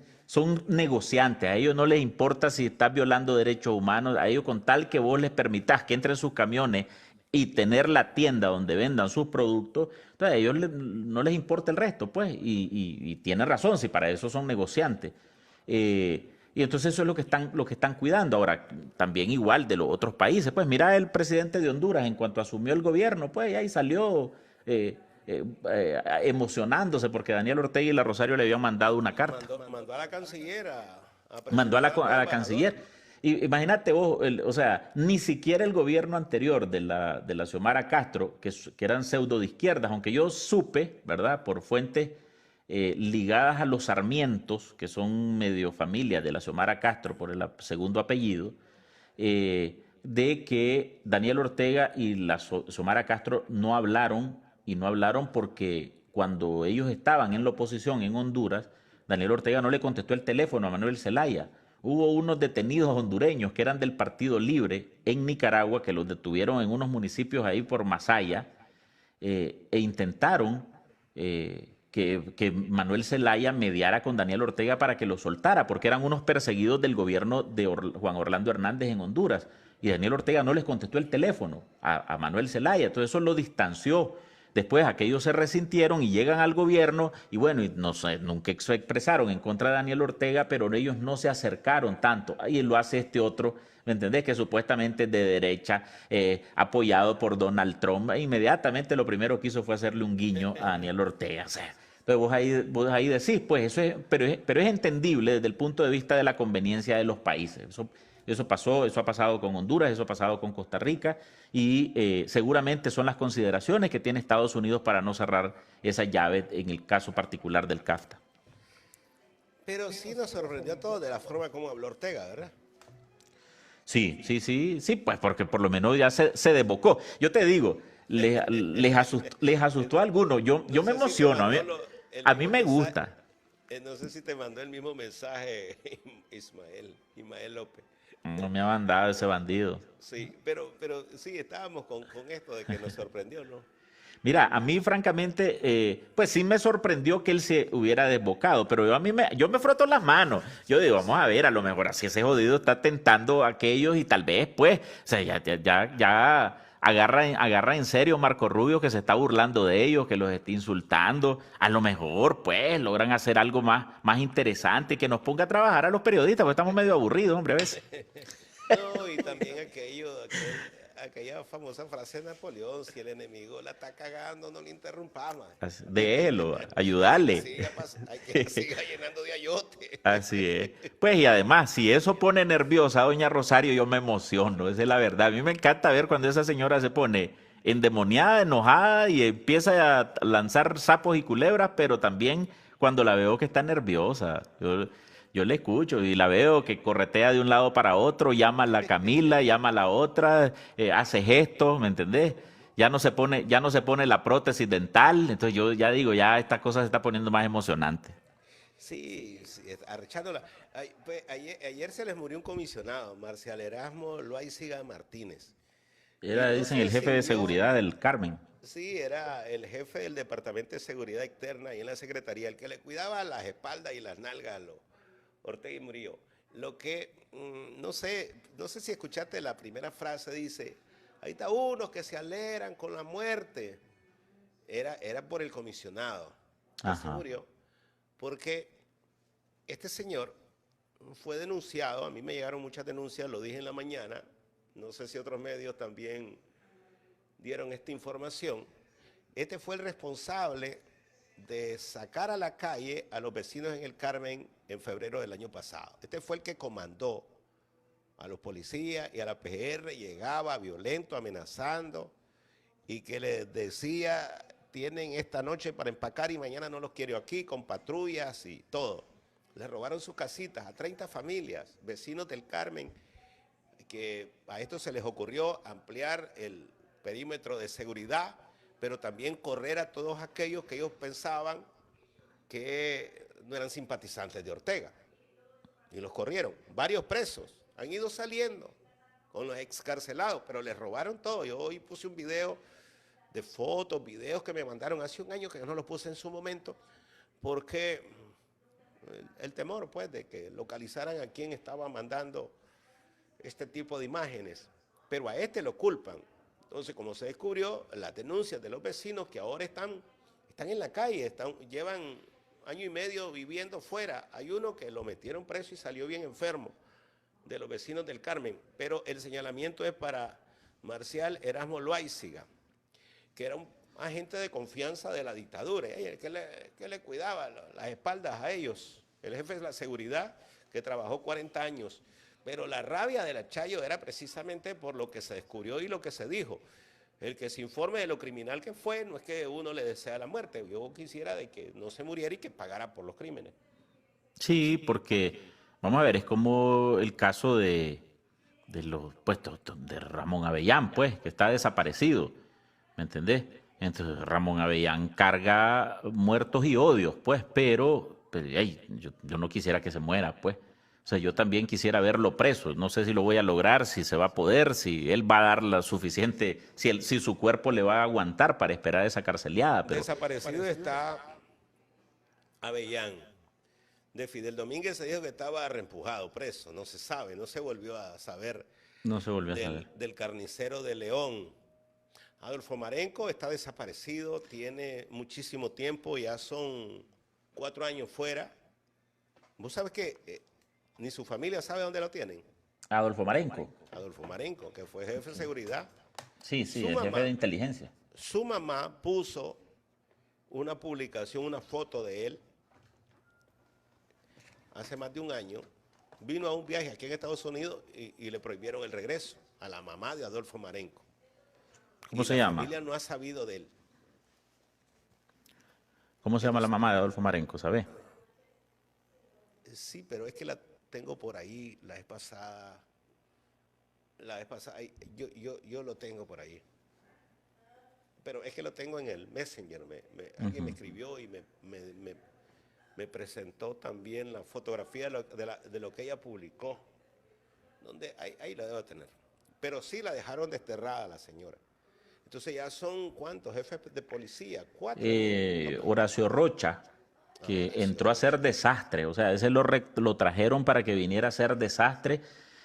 negociantes, a ellos no les importa si estás violando derechos humanos, a ellos con tal que vos les permitás que entren sus camiones y tener la tienda donde vendan sus productos, entonces a ellos no les importa el resto, pues, y tienen razón, si para eso son negociantes. Y entonces eso es lo que están cuidando. Ahora, también igual de los otros países. Pues mira el presidente de Honduras, en cuanto asumió el gobierno, pues ahí salió emocionándose porque Daniel Ortega y la Rosario le habían mandado una carta. Mandó a la canciller a Mandó a presentar al nuevo a la embajador. canciller. Y imagínate vos, o sea, ni siquiera el gobierno anterior de la Xiomara Castro, que eran pseudo de izquierdas, aunque yo supe, ¿verdad?, por fuentes ligadas a los Sarmientos, que son medio familia de la Xiomara Castro por el segundo apellido, de que Daniel Ortega y la Xiomara Castro no hablaron, y no hablaron porque cuando ellos estaban en la oposición en Honduras, Daniel Ortega no le contestó el teléfono a Manuel Zelaya. Hubo unos detenidos hondureños que eran del Partido Libre en Nicaragua, que los detuvieron en unos municipios ahí por Masaya, e intentaron que Manuel Zelaya mediara con Daniel Ortega para que lo soltara, porque eran unos perseguidos del gobierno de Juan Orlando Hernández en Honduras. Y Daniel Ortega no les contestó el teléfono a Manuel Zelaya, entonces eso lo distanció. Después aquellos se resintieron y llegan al gobierno y bueno, y no sé, nunca se expresaron en contra de Daniel Ortega, pero ellos no se acercaron tanto. Ahí lo hace este otro, ¿me entendés? Que supuestamente es de derecha, apoyado por Donald Trump. E inmediatamente lo primero que hizo fue hacerle un guiño a Daniel Ortega. O sea, entonces vos ahí decís, pues eso es, pero es entendible desde el punto de vista de la conveniencia de los países. Eso pasó, eso ha pasado con Honduras, eso ha pasado con Costa Rica y seguramente son las consideraciones que tiene Estados Unidos para no cerrar esa llave en el caso particular del CAFTA. Pero sí nos sorprendió a todos de la forma como habló Ortega, ¿verdad? Sí, pues porque por lo menos ya se desbocó. Yo te digo, les asustó a algunos. Yo No me sé si te emociono, mandó el a mí mismo me mensaje. gusta. No sé si te mandó el mismo mensaje Ismael López. No me ha mandado ese bandido. Sí, pero sí, estábamos con esto de que nos sorprendió, ¿no? Mira, a mí francamente, pues sí me sorprendió que él se hubiera desbocado, pero yo me froto las manos. Yo digo, vamos a ver, a lo mejor así ese jodido está tentando a aquellos y tal vez, pues, o sea, ya agarra en serio Marco Rubio que se está burlando de ellos, que los está insultando. A lo mejor, pues, logran hacer algo más interesante y que nos ponga a trabajar a los periodistas, porque estamos medio aburridos, hombre, a veces. No, y también aquella famosa frase de Napoleón, si el enemigo la está cagando, no le interrumpamos. De él, o ayudarle. Hay que siga llenando de ayote. Así es. Pues y además, si eso pone nerviosa a doña Rosario, yo me emociono, esa es la verdad. A mí me encanta ver cuando esa señora se pone endemoniada, enojada y empieza a lanzar sapos y culebras, pero también cuando la veo que está nerviosa. Yo le escucho y la veo que corretea de un lado para otro, llama a la Camila, llama a la otra, hace gestos, ¿me entendés? Ya no se pone la prótesis dental, entonces yo ya digo, ya esta cosa se está poniendo más emocionante. Sí, arrechándola. Pues, ayer se les murió un comisionado, Marcial Erasmo Loaiziga Martínez. Y Era, no dicen, el sé jefe si de vio, seguridad del Carmen. sí, era el jefe del Departamento de Seguridad Externa y en la Secretaría, el que le cuidaba las espaldas y las nalgas a los Ortega y Murillo. Lo que, no sé si escuchaste la primera frase, dice, ahí está unos que se alegran con la muerte. Era por el comisionado que se Ajá. murió, porque este señor fue denunciado, a mí me llegaron muchas denuncias, lo dije en la mañana, no sé si otros medios también dieron esta información. Este fue el responsable de sacar a la calle a los vecinos en el Carmen en febrero del año pasado. Este fue el que comandó a los policías y a la PGR, llegaba violento, amenazando, y que les decía, tienen esta noche para empacar y mañana no los quiero aquí, con patrullas y todo. Le robaron sus casitas a 30 familias, vecinos del Carmen, que a esto se les ocurrió ampliar el perímetro de seguridad, pero también correr a todos aquellos que ellos pensaban que no eran simpatizantes de Ortega. y los corrieron. Varios presos han ido saliendo con los excarcelados, pero les robaron todo. Yo hoy puse un video de fotos, videos que me mandaron hace un año, que yo no los puse en su momento, porque el temor, pues, de que localizaran a quien estaba mandando este tipo de imágenes. Pero a este lo culpan. Entonces, como se descubrió, las denuncias de los vecinos que ahora están en la calle, llevan año y medio viviendo fuera. Hay uno que lo metieron preso y salió bien enfermo, de los vecinos del Carmen. Pero el señalamiento es para Marcial Erasmo Loaiziga, que era un agente de confianza de la dictadura, que le cuidaba las espaldas a ellos, el jefe de la seguridad, que trabajó 40 años. Pero la rabia de la Chayo era precisamente por lo que se descubrió y lo que se dijo. El que se informe de lo criminal que fue, no es que uno le desea la muerte. Yo quisiera de que no se muriera y que pagara por los crímenes. Sí, porque, vamos a ver, es como el caso de los puestos de Ramón Avellán, pues, que está desaparecido, ¿me entendés? Entonces Ramón Avellán carga muertos y odios, pues, pero ay, yo no quisiera que se muera, pues. O sea, yo también quisiera verlo preso. No sé si lo voy a lograr, si se va a poder, si él va a dar la suficiente, si su cuerpo le va a aguantar para esperar esa carceleada. Pero Desaparecido está Avellán. De Fidel Domínguez se dijo que estaba reempujado, preso. No se sabe, no se volvió a saber no se volvió a saber. del carnicero de León. Adolfo Marenco está desaparecido, tiene muchísimo tiempo, ya son 4 años fuera. ¿Vos sabés que ni su familia sabe dónde lo tienen? Adolfo Marenco. Adolfo Marenco, que fue jefe de seguridad. Sí, el jefe de inteligencia. Su mamá puso una publicación, una foto de él, hace más de un año. Vino a un viaje aquí en Estados Unidos y le prohibieron el regreso a la mamá de Adolfo Marenco. ¿Cómo se llama? La familia no ha sabido de él. ¿Cómo se llama la mamá de Adolfo Marenco, sabes? Sí, pero es que la tengo por ahí la vez pasada. Yo lo tengo por ahí. Pero es que lo tengo en el Messenger. Alguien me escribió y me presentó también la fotografía de lo que ella publicó. Donde ahí la debo tener. Pero sí la dejaron desterrada la señora. Entonces ya son, ¿cuántos jefes de policía? 4. Horacio Rocha, que entró a hacer desastre. O sea, ese lo trajeron para que viniera a hacer desastre,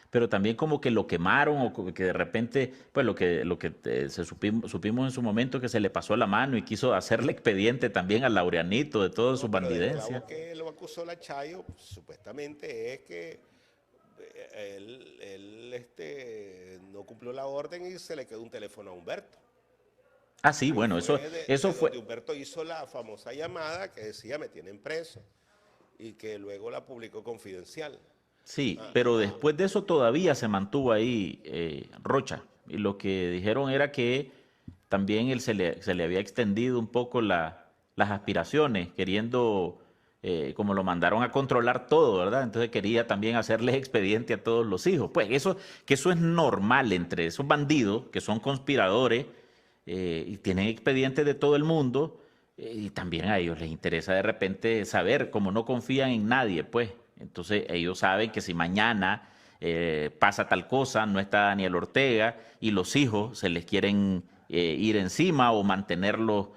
pero también como que lo quemaron o que de repente, pues lo que supimos en su momento, que se le pasó la mano y quiso hacerle expediente también al Laureanito de toda su bandidencia. Lo que lo acusó la Chayo, pues, supuestamente es que él no cumplió la orden y se le quedó un teléfono a Humberto. Ah, sí, bueno, eso fue. Humberto hizo la famosa llamada que decía me tienen preso y que luego la publicó Confidencial. Sí, pero después de eso todavía se mantuvo ahí Rocha. Y lo que dijeron era que también él se le había extendido un poco las aspiraciones, queriendo, como lo mandaron a controlar todo, ¿verdad? Entonces quería también hacerles expediente a todos los hijos. Pues eso es normal entre esos bandidos que son conspiradores y tienen expedientes de todo el mundo, y también a ellos les interesa de repente saber, como no confían en nadie, pues. Entonces ellos saben que si mañana pasa tal cosa, no está Daniel Ortega y los hijos se les quieren ir encima o mantenerlos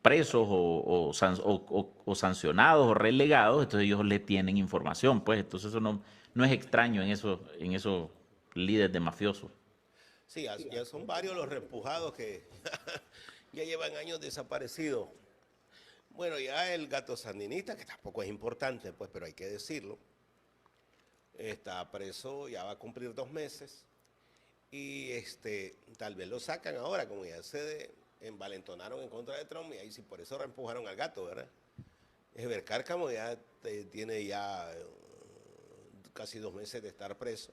presos o sancionados o relegados, entonces ellos le tienen información, pues. Entonces eso no es extraño en esos líderes de mafiosos. Sí, ya son varios los reempujados que ya llevan años desaparecidos. Bueno, ya el gato sandinista, que tampoco es importante, pues, pero hay que decirlo, está preso, ya va a cumplir 2 meses, y tal vez lo sacan ahora, como ya se envalentonaron en contra de Trump, y ahí sí, por eso reempujaron al gato, ¿verdad? Eber Cárcamo ya tiene casi 2 meses de estar preso.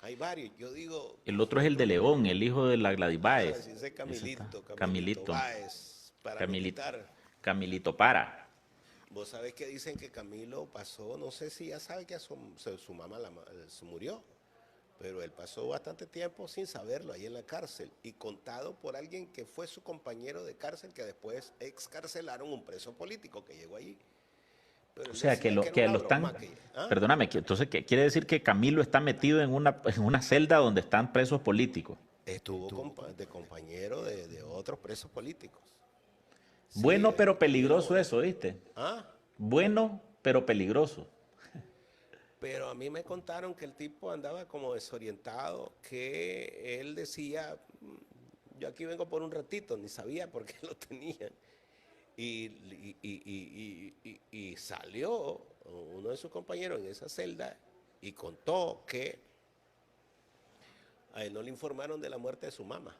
Hay varios, yo digo... El otro es el de León, el hijo de la Gladys Báez. Ese Camilito Báez, Camilito Para. Vos sabés que dicen que Camilo pasó, no sé si ya sabe que su mamá se murió, pero él pasó bastante tiempo sin saberlo ahí en la cárcel y contado por alguien que fue su compañero de cárcel, que después excarcelaron un preso político que llegó allí. Pero O él sea, decía que era que una lo broma. están, ¿Ah? perdóname, entonces quiere decir que Camilo está metido en una celda donde están presos políticos. Estuvo de compañero de otros presos políticos. Sí, Bueno, pero estuvieron peligroso juntos. eso, ¿viste? ¿Ah? Bueno, pero peligroso. Pero a mí me contaron que el tipo andaba como desorientado, que él decía, yo aquí vengo por un ratito, ni sabía por qué lo tenían. Y salió uno de sus compañeros en esa celda y contó que a él no le informaron de la muerte de su mamá.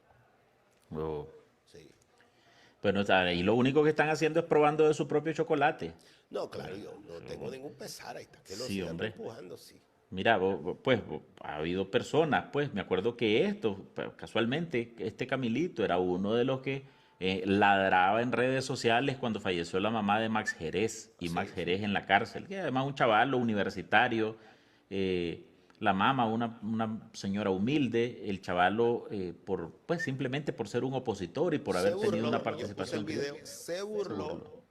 Oh. Sí. Bueno, o sea, y lo único que están haciendo es probando de su propio chocolate. No, claro, yo no tengo ningún pesar, ahí está, que lo Sí, sigan hombre. empujando, sí. Mira, pues ha habido personas, pues me acuerdo que casualmente, este Camilito era uno de los que ladraba en redes sociales cuando falleció la mamá de Max Jerez y Max Sí, sí. Jerez en la cárcel, que además un chaval universitario, eh, la mamá una señora humilde, el chavalo pues simplemente por ser un opositor y por Se haber tenido una burló, yo puse el participación video, se se burló burló.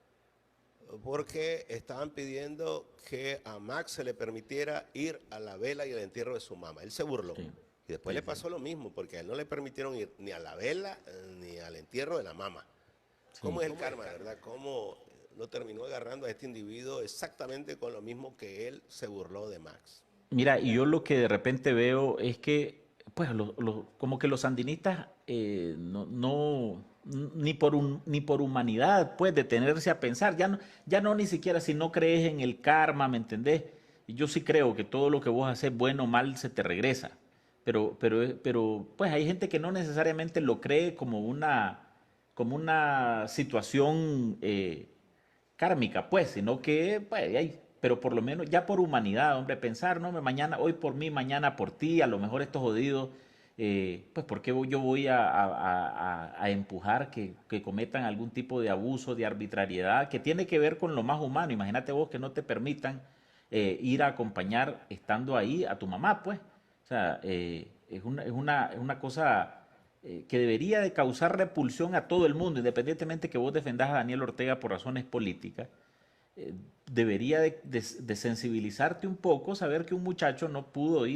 porque estaban pidiendo que a Max se le permitiera ir a la vela y al entierro de su mamá. Él se burló. Sí, Y después sí, le sí, pasó lo mismo, porque a él no le permitieron ir ni a la vela ni al entierro de la mamá. ¿Cómo sí. es el karma, verdad? ¿Cómo lo terminó agarrando a este individuo exactamente con lo mismo que él se burló de Max? Mira, y yo lo que de repente veo es que, pues, como que los sandinistas ni por humanidad, pues, detenerse a pensar, ya no ni siquiera si no crees en el karma, ¿me entendés? Y yo sí creo que todo lo que vos haces, bueno o mal, se te regresa. Pero, pues, hay gente que no necesariamente lo cree como una situación kármica, pues, sino que, pues, pero por lo menos ya por humanidad, hombre, pensar, no, mañana, hoy por mí, mañana por ti, a lo mejor estos jodidos, pues, ¿por qué yo voy a empujar que cometan algún tipo de abuso, de arbitrariedad, que tiene que ver con lo más humano? Imagínate vos que no te permitan ir a acompañar estando ahí a tu mamá, pues. O sea, es una cosa que debería de causar repulsión a todo el mundo, independientemente que vos defendás a Daniel Ortega por razones políticas, debería de sensibilizarte un poco, saber que un muchacho no pudo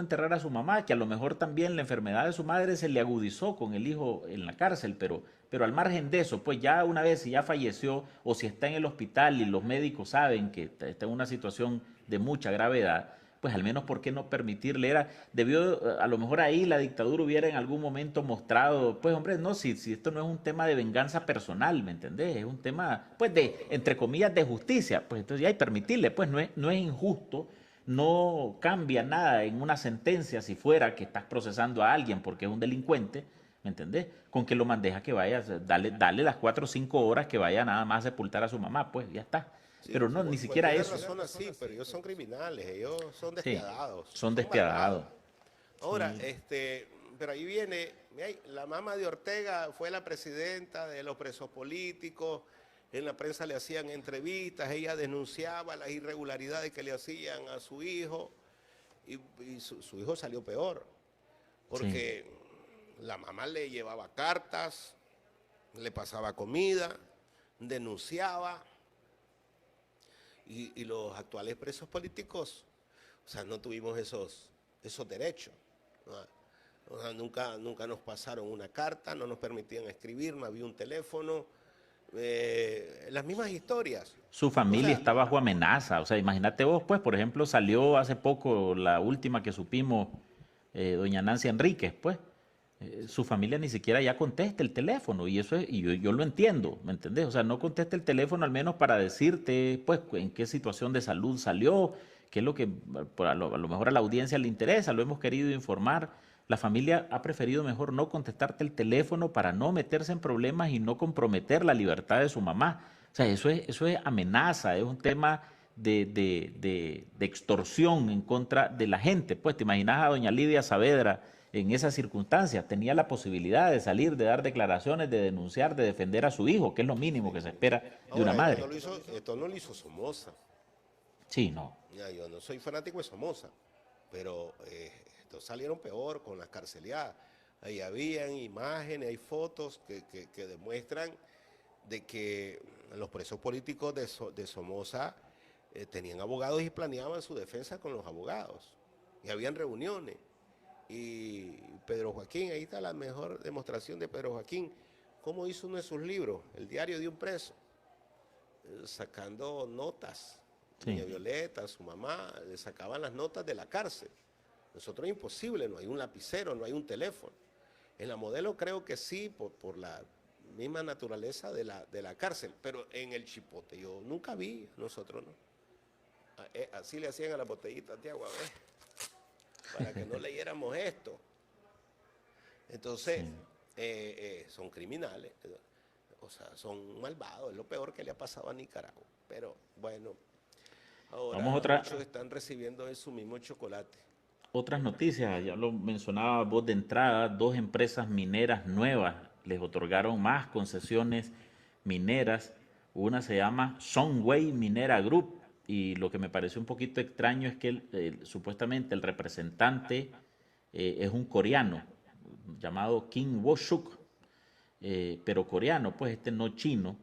enterrar a su mamá, que a lo mejor también la enfermedad de su madre se le agudizó con el hijo en la cárcel, pero al margen de eso, pues ya una vez si ya falleció o si está en el hospital y los médicos saben que está en una situación de mucha gravedad, pues al menos por qué no permitirle, a lo mejor ahí la dictadura hubiera en algún momento mostrado, pues hombre, no, si esto no es un tema de venganza personal, ¿me entendés? Es un tema, pues entre comillas, de justicia, pues entonces ya hay permitirle, pues no es injusto, no cambia nada en una sentencia si fuera que estás procesando a alguien porque es un delincuente, ¿me entendés? Con que lo mandes a que vaya, dale las 4 o 5 horas que vaya nada más a sepultar a su mamá, pues ya está. Sí, Pero no, ni pues siquiera tiene eso. razón así, pero ellos son criminales, ellos son Sí, despiadados, son son malvados. despiadados. Ahora, Sí, pero ahí viene, mira, la mamá de Ortega fue la presidenta de los presos políticos, en la prensa le hacían entrevistas, ella denunciaba las irregularidades que le hacían a su hijo y su hijo salió peor, sí. porque la mamá le llevaba cartas, le pasaba comida, denunciaba y los actuales presos políticos, o sea, no tuvimos esos derechos. ¿No? O sea, nunca nos pasaron una carta, no nos permitían escribir, no había un teléfono, las mismas historias. Su O familia sea, está bajo amenaza. O sea, imagínate vos, pues, por ejemplo, salió hace poco la última que supimos, doña Nancy Enríquez, pues. Su familia ni siquiera ya contesta el teléfono y yo lo entiendo, ¿me entendés? O sea, no contesta el teléfono al menos para decirte, pues, en qué situación de salud salió, qué es lo que pues, a lo mejor a la audiencia le interesa, lo hemos querido informar. La familia ha preferido mejor no contestarte el teléfono para no meterse en problemas y no comprometer la libertad de su mamá. O sea, eso es amenaza, es un tema de extorsión en contra de la gente. Pues te imaginas a doña Lidia Saavedra en esas circunstancias, tenía la posibilidad de salir, de dar declaraciones, de denunciar, de defender a su hijo, que es lo mínimo que se espera de una ahora, madre. esto no lo hizo Somoza. Sí, no. Ya, yo no soy fanático de Somoza, pero estos salieron peor con las carceleadas. Ahí habían imágenes, hay fotos que demuestran de que los presos políticos de Somoza tenían abogados y planeaban su defensa con los abogados. Y habían reuniones. Y Pedro Joaquín, ahí está la mejor demostración de Pedro Joaquín, cómo hizo uno de sus libros, El diario de un preso, sacando notas. Sí. Doña Violeta, su mamá, le sacaban las notas de la cárcel. Nosotros es imposible, no hay un lapicero, no hay un teléfono. En la Modelo creo que sí, por la misma naturaleza de la cárcel, pero en el Chipote yo nunca vi, nosotros no. Así le hacían a las botellitas de agua, ¿ves? Para que no leyéramos esto. Entonces, son criminales, o sea, son malvados, es lo peor que le ha pasado a Nicaragua. Pero bueno, ahora muchos están recibiendo su mismo chocolate. Otras noticias, ya lo mencionaba vos de entrada, 2 empresas mineras nuevas les otorgaron más concesiones mineras. Una se llama Songwei Minera Group, y lo que me pareció un poquito extraño es que supuestamente el representante es un coreano llamado Kim Wo-suk, pero coreano, pues no chino.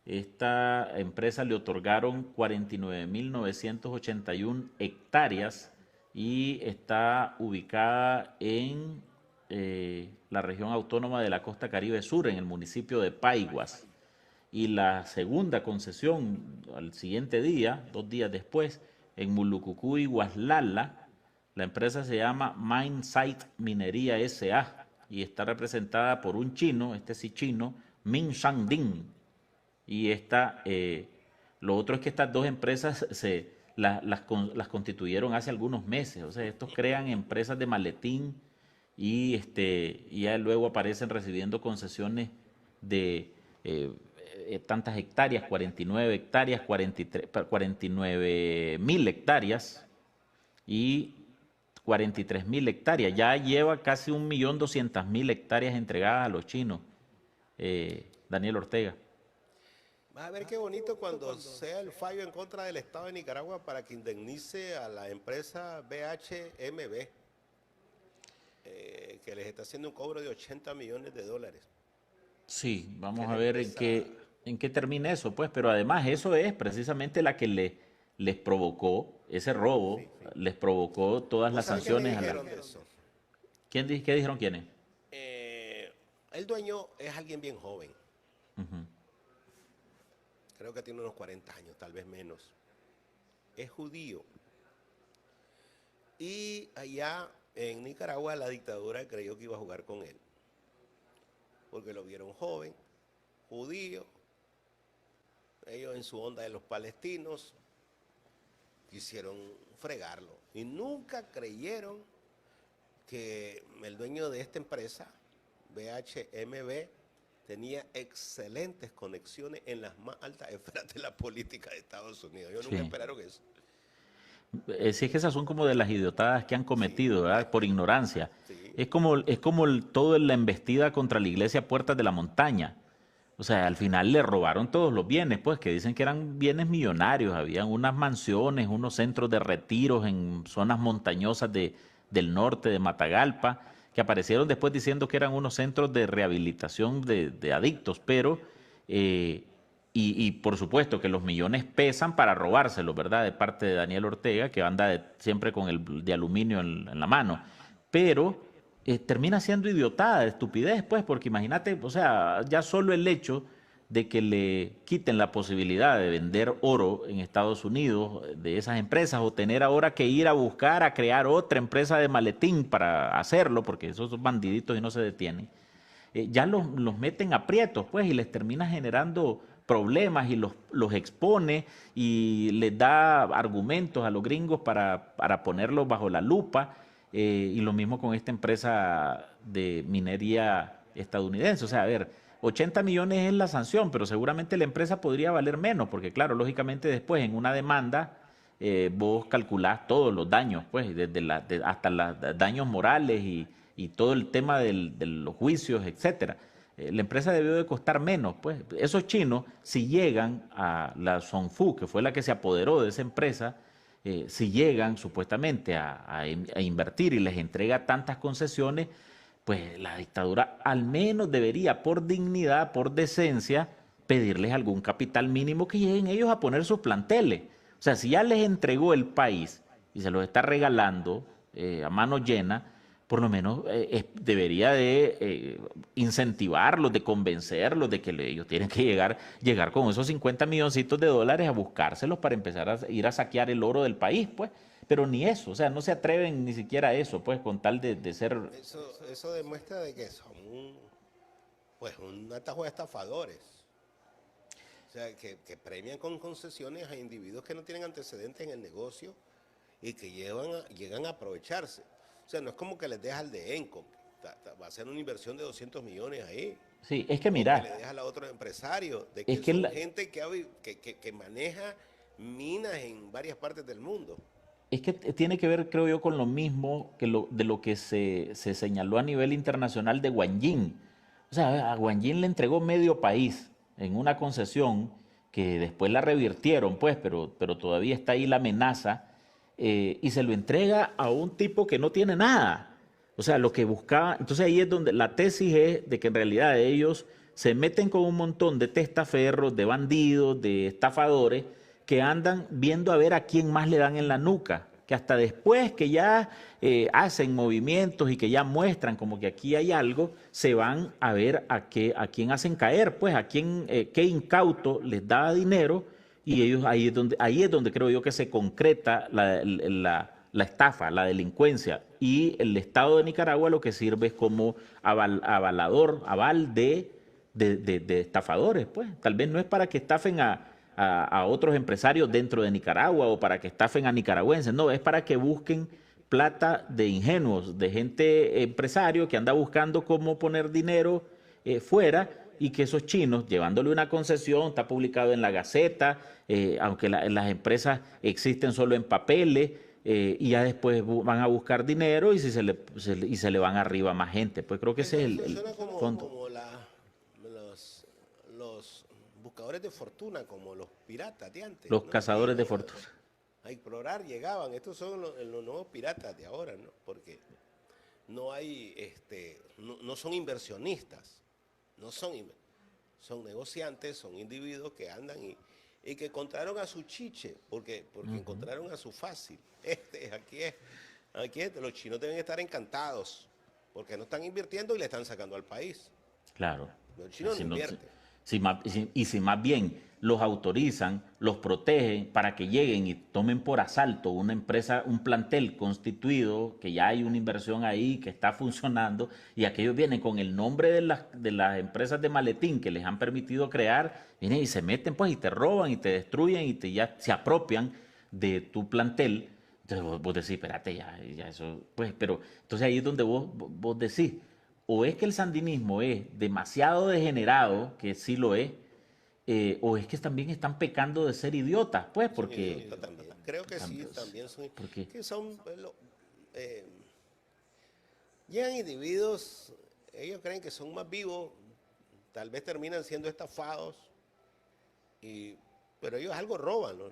Esta empresa le otorgaron 49.981 hectáreas y está ubicada en la región autónoma de la Costa Caribe Sur, en el municipio de Paiguas. Y la segunda concesión al siguiente día, 2 días después, en Mulucucú y Guaslala, la empresa se llama Minesight Minería S.A. y está representada por un chino, este sí chino, Min Shangding. Y lo otro es que estas 2 empresas las constituyeron hace algunos meses. O sea, estos crean empresas de maletín y ya luego aparecen recibiendo concesiones de tantas hectáreas, 49 hectáreas, 49.000 hectáreas y 43.000 hectáreas. Ya lleva casi 1.200.000 hectáreas entregadas a los chinos, Daniel Ortega. Vas a ver qué bonito cuando sea el fallo en contra del Estado de Nicaragua para que indemnice a la empresa BHMB, que les está haciendo un cobro de $80 millones. Sí, vamos a ver en qué termina eso, pues, pero además eso es precisamente la que les provocó ese robo, sí. Les provocó todas las sanciones. ¿Qué dijeron quiénes? El dueño es alguien bien joven. Creo que tiene unos 40 años, tal vez menos. Es judío. Y allá en Nicaragua la dictadura creyó que iba a jugar con él. Porque lo vieron joven, judío. Ellos en su onda de los palestinos quisieron fregarlo. Y nunca creyeron que el dueño de esta empresa, BHMB, tenía excelentes conexiones en las más altas esferas de la política de Estados Unidos. Ellos nunca esperaron eso. Sí, es que esas son como de las idiotadas que han cometido, ¿verdad? Por ignorancia. Sí. Es como todo la embestida contra la iglesia Puertas de la Montaña. O sea, al final le robaron todos los bienes, pues, que dicen que eran bienes millonarios. Habían unas mansiones, unos centros de retiros en zonas montañosas del norte de Matagalpa, que aparecieron después diciendo que eran unos centros de rehabilitación de adictos, pero... Y por supuesto que los millones pesan para robárselos, ¿verdad? De parte de Daniel Ortega, que anda siempre con el de aluminio en la mano. Pero termina siendo idiotada, estupidez, pues, porque imagínate, o sea, ya solo el hecho de que le quiten la posibilidad de vender oro en Estados Unidos de esas empresas, o tener ahora que ir a buscar, a crear otra empresa de maletín para hacerlo, porque esos son bandiditos y no se detienen, ya los meten aprietos, pues, y les termina generando problemas y los expone y les da argumentos a los gringos para ponerlos bajo la lupa, y lo mismo con esta empresa de minería estadounidense. O sea, a ver, 80 millones es la sanción, pero seguramente la empresa podría valer menos, porque claro, lógicamente después en una demanda vos calculás todos los daños, pues, hasta los daños morales y todo el tema de los juicios, etcétera. La empresa debió de costar menos, pues. Esos chinos, si llegan a la Songfu, que fue la que se apoderó de esa empresa, si llegan supuestamente a invertir y les entrega tantas concesiones, pues la dictadura al menos debería, por dignidad, por decencia, pedirles algún capital mínimo que lleguen ellos a poner sus planteles. O sea, si ya les entregó el país y se los está regalando a mano llena, por lo menos debería de incentivarlos, de convencerlos de que ellos tienen que llegar con esos 50 milloncitos de dólares a buscárselos para empezar a ir a saquear el oro del país, pues. Pero ni eso, o sea, no se atreven ni siquiera a eso, pues, con tal de ser... Eso demuestra de que son pues un atajo de estafadores. O sea, que premian con concesiones a individuos que no tienen antecedentes en el negocio y que llegan a aprovecharse. O sea, no es como que les deja al de Encom, va a ser una inversión de 200 millones ahí. Sí, es que O mira, que le deja a otros empresarios, de es que que son gente que maneja minas en varias partes del mundo. es que tiene que ver, creo yo, con lo mismo de lo que se señaló a nivel internacional de Guanyin. O sea, a Guanyin le entregó medio país en una concesión que después la revirtieron, pues, pero todavía está ahí la amenaza, y se lo entrega a un tipo que no tiene nada. O sea, lo que buscaba. Entonces ahí es donde la tesis es de que en realidad ellos se meten con un montón de testaferros, de bandidos, de estafadores, que andan viendo a ver a quién más le dan en la nuca, que hasta después que ya hacen movimientos y que ya muestran como que aquí hay algo, se van a ver a quién hacen caer, pues a quién, qué incauto les da dinero, y ellos ahí es donde creo yo que se concreta la estafa, la delincuencia, y el Estado de Nicaragua lo que sirve es como aval de estafadores, pues. Tal vez no es para que estafen a otros empresarios dentro de Nicaragua o para que estafen a nicaragüenses, no, es para que busquen plata de ingenuos, de gente empresario que anda buscando cómo poner dinero fuera, y que esos chinos, llevándole una concesión, está publicado en la Gaceta, aunque las empresas existen solo en papeles, y ya después van a buscar dinero y, si y se le van arriba a más gente. Pues creo que ese es Eso el suena fondo. como los buscadores de fortuna, como los piratas de antes, Los ¿no? Que cazadores de iban fortuna. a explorar, llegaban. Estos son los nuevos piratas de ahora, ¿no? Porque no hay, no son inversionistas, no son, son negociantes, son individuos que andan y que encontraron a su chiche, porque encontraron a su fácil. Aquí es, los chinos deben estar encantados, porque no están invirtiendo y le están sacando al país. Claro. Los chinos Si no no- invierten. si más bien los autorizan, los protegen para que lleguen y tomen por asalto una empresa, un plantel constituido, que ya hay una inversión ahí, que está funcionando, y aquellos vienen con el nombre de las empresas de maletín que les han permitido crear, vienen y se meten pues y te roban y te destruyen y ya se apropian de tu plantel. Entonces vos decís, espérate, ya eso, pues, pero entonces ahí es donde vos decís, o es que el sandinismo es demasiado degenerado, que sí lo es, o es que también están pecando de ser idiotas, pues, Son porque, idiotas también. Creo que sí, también son. porque Que son. Eh, llegan individuos, ellos creen que son más vivos, tal vez terminan siendo estafados, pero ellos algo roban, ¿no?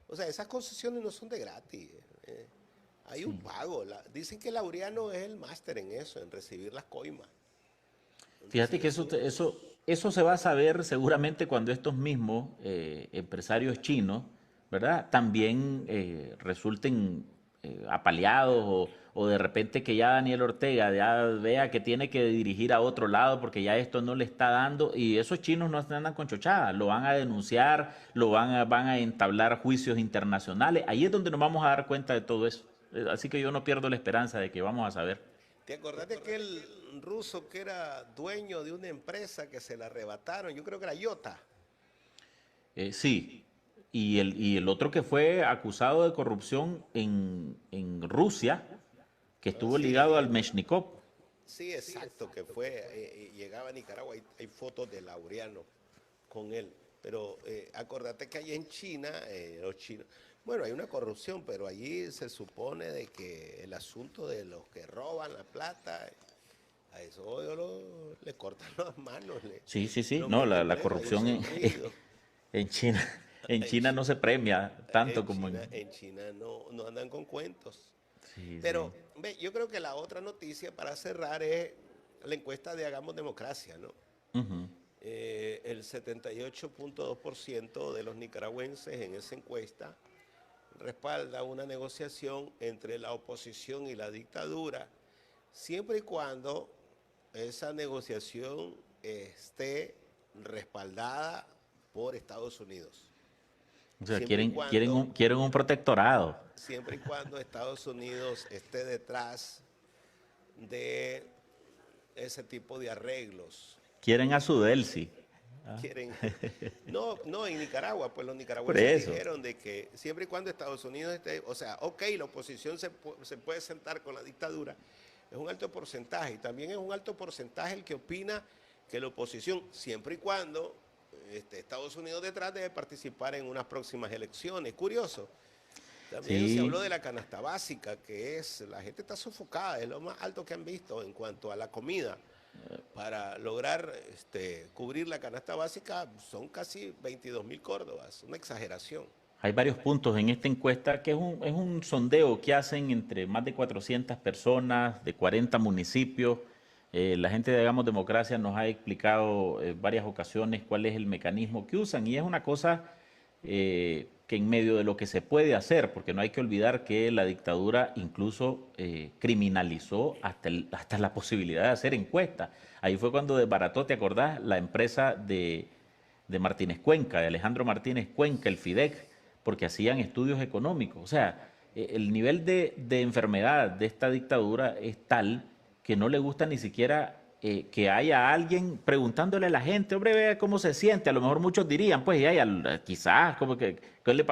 O sea, esas concesiones no son de gratis. Hay un pago. Dicen que Laureano es el máster en eso, en recibir las coimas. fíjate Entonces, que eso, eso se va a saber seguramente cuando estos mismos empresarios chinos, ¿verdad? También resulten apaleados, o de repente que ya Daniel Ortega ya vea que tiene que dirigir a otro lado porque ya esto no le está dando, y esos chinos no andan con chochadas, lo van a denunciar, van a entablar juicios internacionales. Ahí es donde nos vamos a dar cuenta de todo eso. Así que yo no pierdo la esperanza de que vamos a saber. ¿te acordás de aquel ruso que era dueño de una empresa que se la arrebataron? Yo creo que era Iota. Sí, y el otro que fue acusado de corrupción en Rusia, que Ah, estuvo ligado sí, al Meshnikov. sí, exacto, que fue, llegaba a Nicaragua, hay fotos de Laureano con él. Pero acordate que allá en China, los chinos, bueno, hay una corrupción, pero allí se supone de que el asunto de los que roban la plata, a eso le cortan las manos, Sí, sí, sí, los no, meten la presos, ellos corrupción son rígidos. en China, en En, China Chi- no se premia tanto como en... en China no andan con cuentos. Sí, sí. Pero ve, yo creo que la otra noticia para cerrar es la encuesta de Hagamos Democracia, ¿no? Ujú. El 78.2% de los nicaragüenses en esa encuesta respalda una negociación entre la oposición y la dictadura, siempre y cuando esa negociación esté respaldada por Estados Unidos. O sea, Siempre y cuando, quieren un protectorado. siempre y cuando Estados Unidos esté detrás de ese tipo de arreglos. Quieren a su Delcy. Quieren. No, en Nicaragua, pues los Por nicaragüenses eso. dijeron de que siempre y cuando Estados Unidos esté, o sea, ok, la oposición se puede sentar con la dictadura, es un alto porcentaje, y también es un alto porcentaje el que opina que la oposición, siempre y cuando Estados Unidos detrás, debe participar en unas próximas elecciones. Curioso. También se Sí. habló de la canasta básica, que es, la gente está sofocada, es lo más alto que han visto en cuanto a la comida. Para lograr cubrir la canasta básica son casi 22.000 córdobas, una exageración. Hay varios puntos en esta encuesta que es un sondeo que hacen entre más de 400 personas de 40 municipios. La gente de Hagamos Democracia nos ha explicado varias ocasiones cuál es el mecanismo que usan y es una cosa que en medio de lo que se puede hacer, porque no hay que olvidar que la dictadura incluso criminalizó hasta la posibilidad de hacer encuestas. Ahí fue cuando desbarató, ¿te acordás? La empresa de Martínez Cuenca, de Alejandro Martínez Cuenca, el FIDEC, porque hacían estudios económicos. O sea, el nivel de enfermedad de esta dictadura es tal que no le gusta ni siquiera que haya alguien preguntándole a la gente, hombre, vea cómo se siente. A lo mejor muchos dirían, pues, quizás, como que,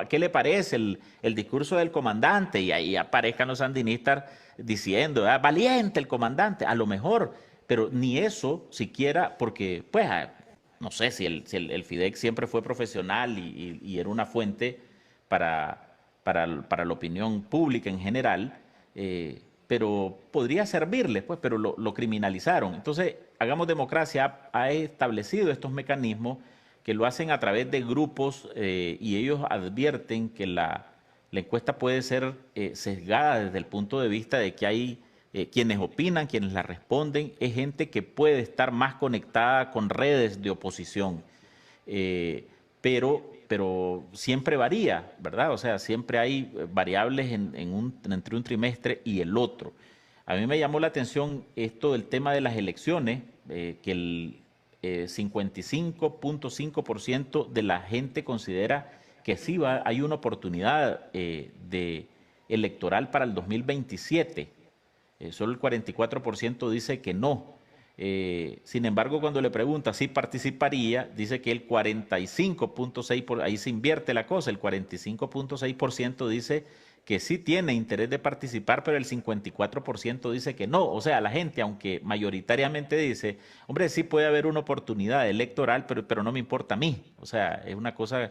¿qué le parece el discurso del comandante? Y ahí aparezcan los sandinistas diciendo, valiente el comandante, a lo mejor, pero ni eso siquiera, porque, pues, no sé si el FIDEC siempre fue profesional y era una fuente para la opinión pública en general, pero podría servirles, pues, pero lo criminalizaron. Entonces, Hagamos Democracia ha establecido estos mecanismos que lo hacen a través de grupos y ellos advierten que la encuesta puede ser sesgada desde el punto de vista de que hay quienes opinan, quienes la responden, es gente que puede estar más conectada con redes de oposición. Pero siempre varía, ¿verdad? O sea, siempre hay variables entre un trimestre y el otro. A mí me llamó la atención esto del tema de las elecciones, que el 55.5% de la gente considera que sí hay una oportunidad electoral para el 2027. Solo el 44% dice que no. Sin embargo, cuando le pregunta si participaría, dice que el 45.6%, ahí se invierte la cosa, el 45.6% dice que sí tiene interés de participar, pero el 54% dice que no. O sea, la gente, aunque mayoritariamente dice, hombre, sí puede haber una oportunidad electoral, pero no me importa a mí. O sea, es una cosa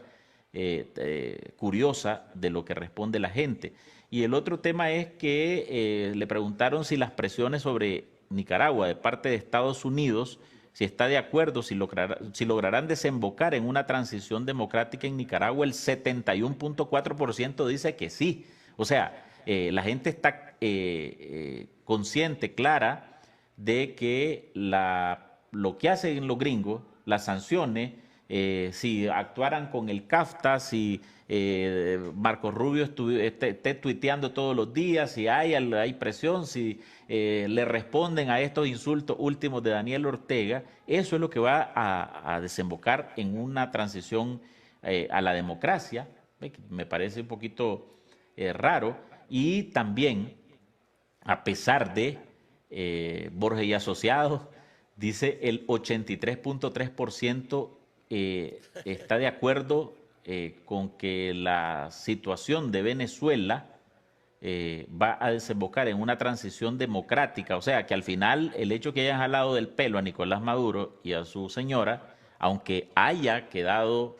curiosa de lo que responde la gente. Y el otro tema es que le preguntaron si las presiones sobre Nicaragua de parte de Estados Unidos, si está de acuerdo, si lograrán desembocar en una transición democrática en Nicaragua, el 71.4% dice que sí. O sea, la gente está consciente, clara, de que lo que hacen los gringos, las sanciones, si actuaran con el CAFTA, si Marco Rubio esté tuiteando todos los días, si hay presión, si le responden a estos insultos últimos de Daniel Ortega, eso es lo que va a desembocar en una transición a la democracia, que me parece un poquito raro, y también, a pesar de Borges y Asociados, dice el 83.3% está de acuerdo con que la situación de Venezuela va a desembocar en una transición democrática. O sea, que al final el hecho que hayan jalado del pelo a Nicolás Maduro y a su señora, aunque haya quedado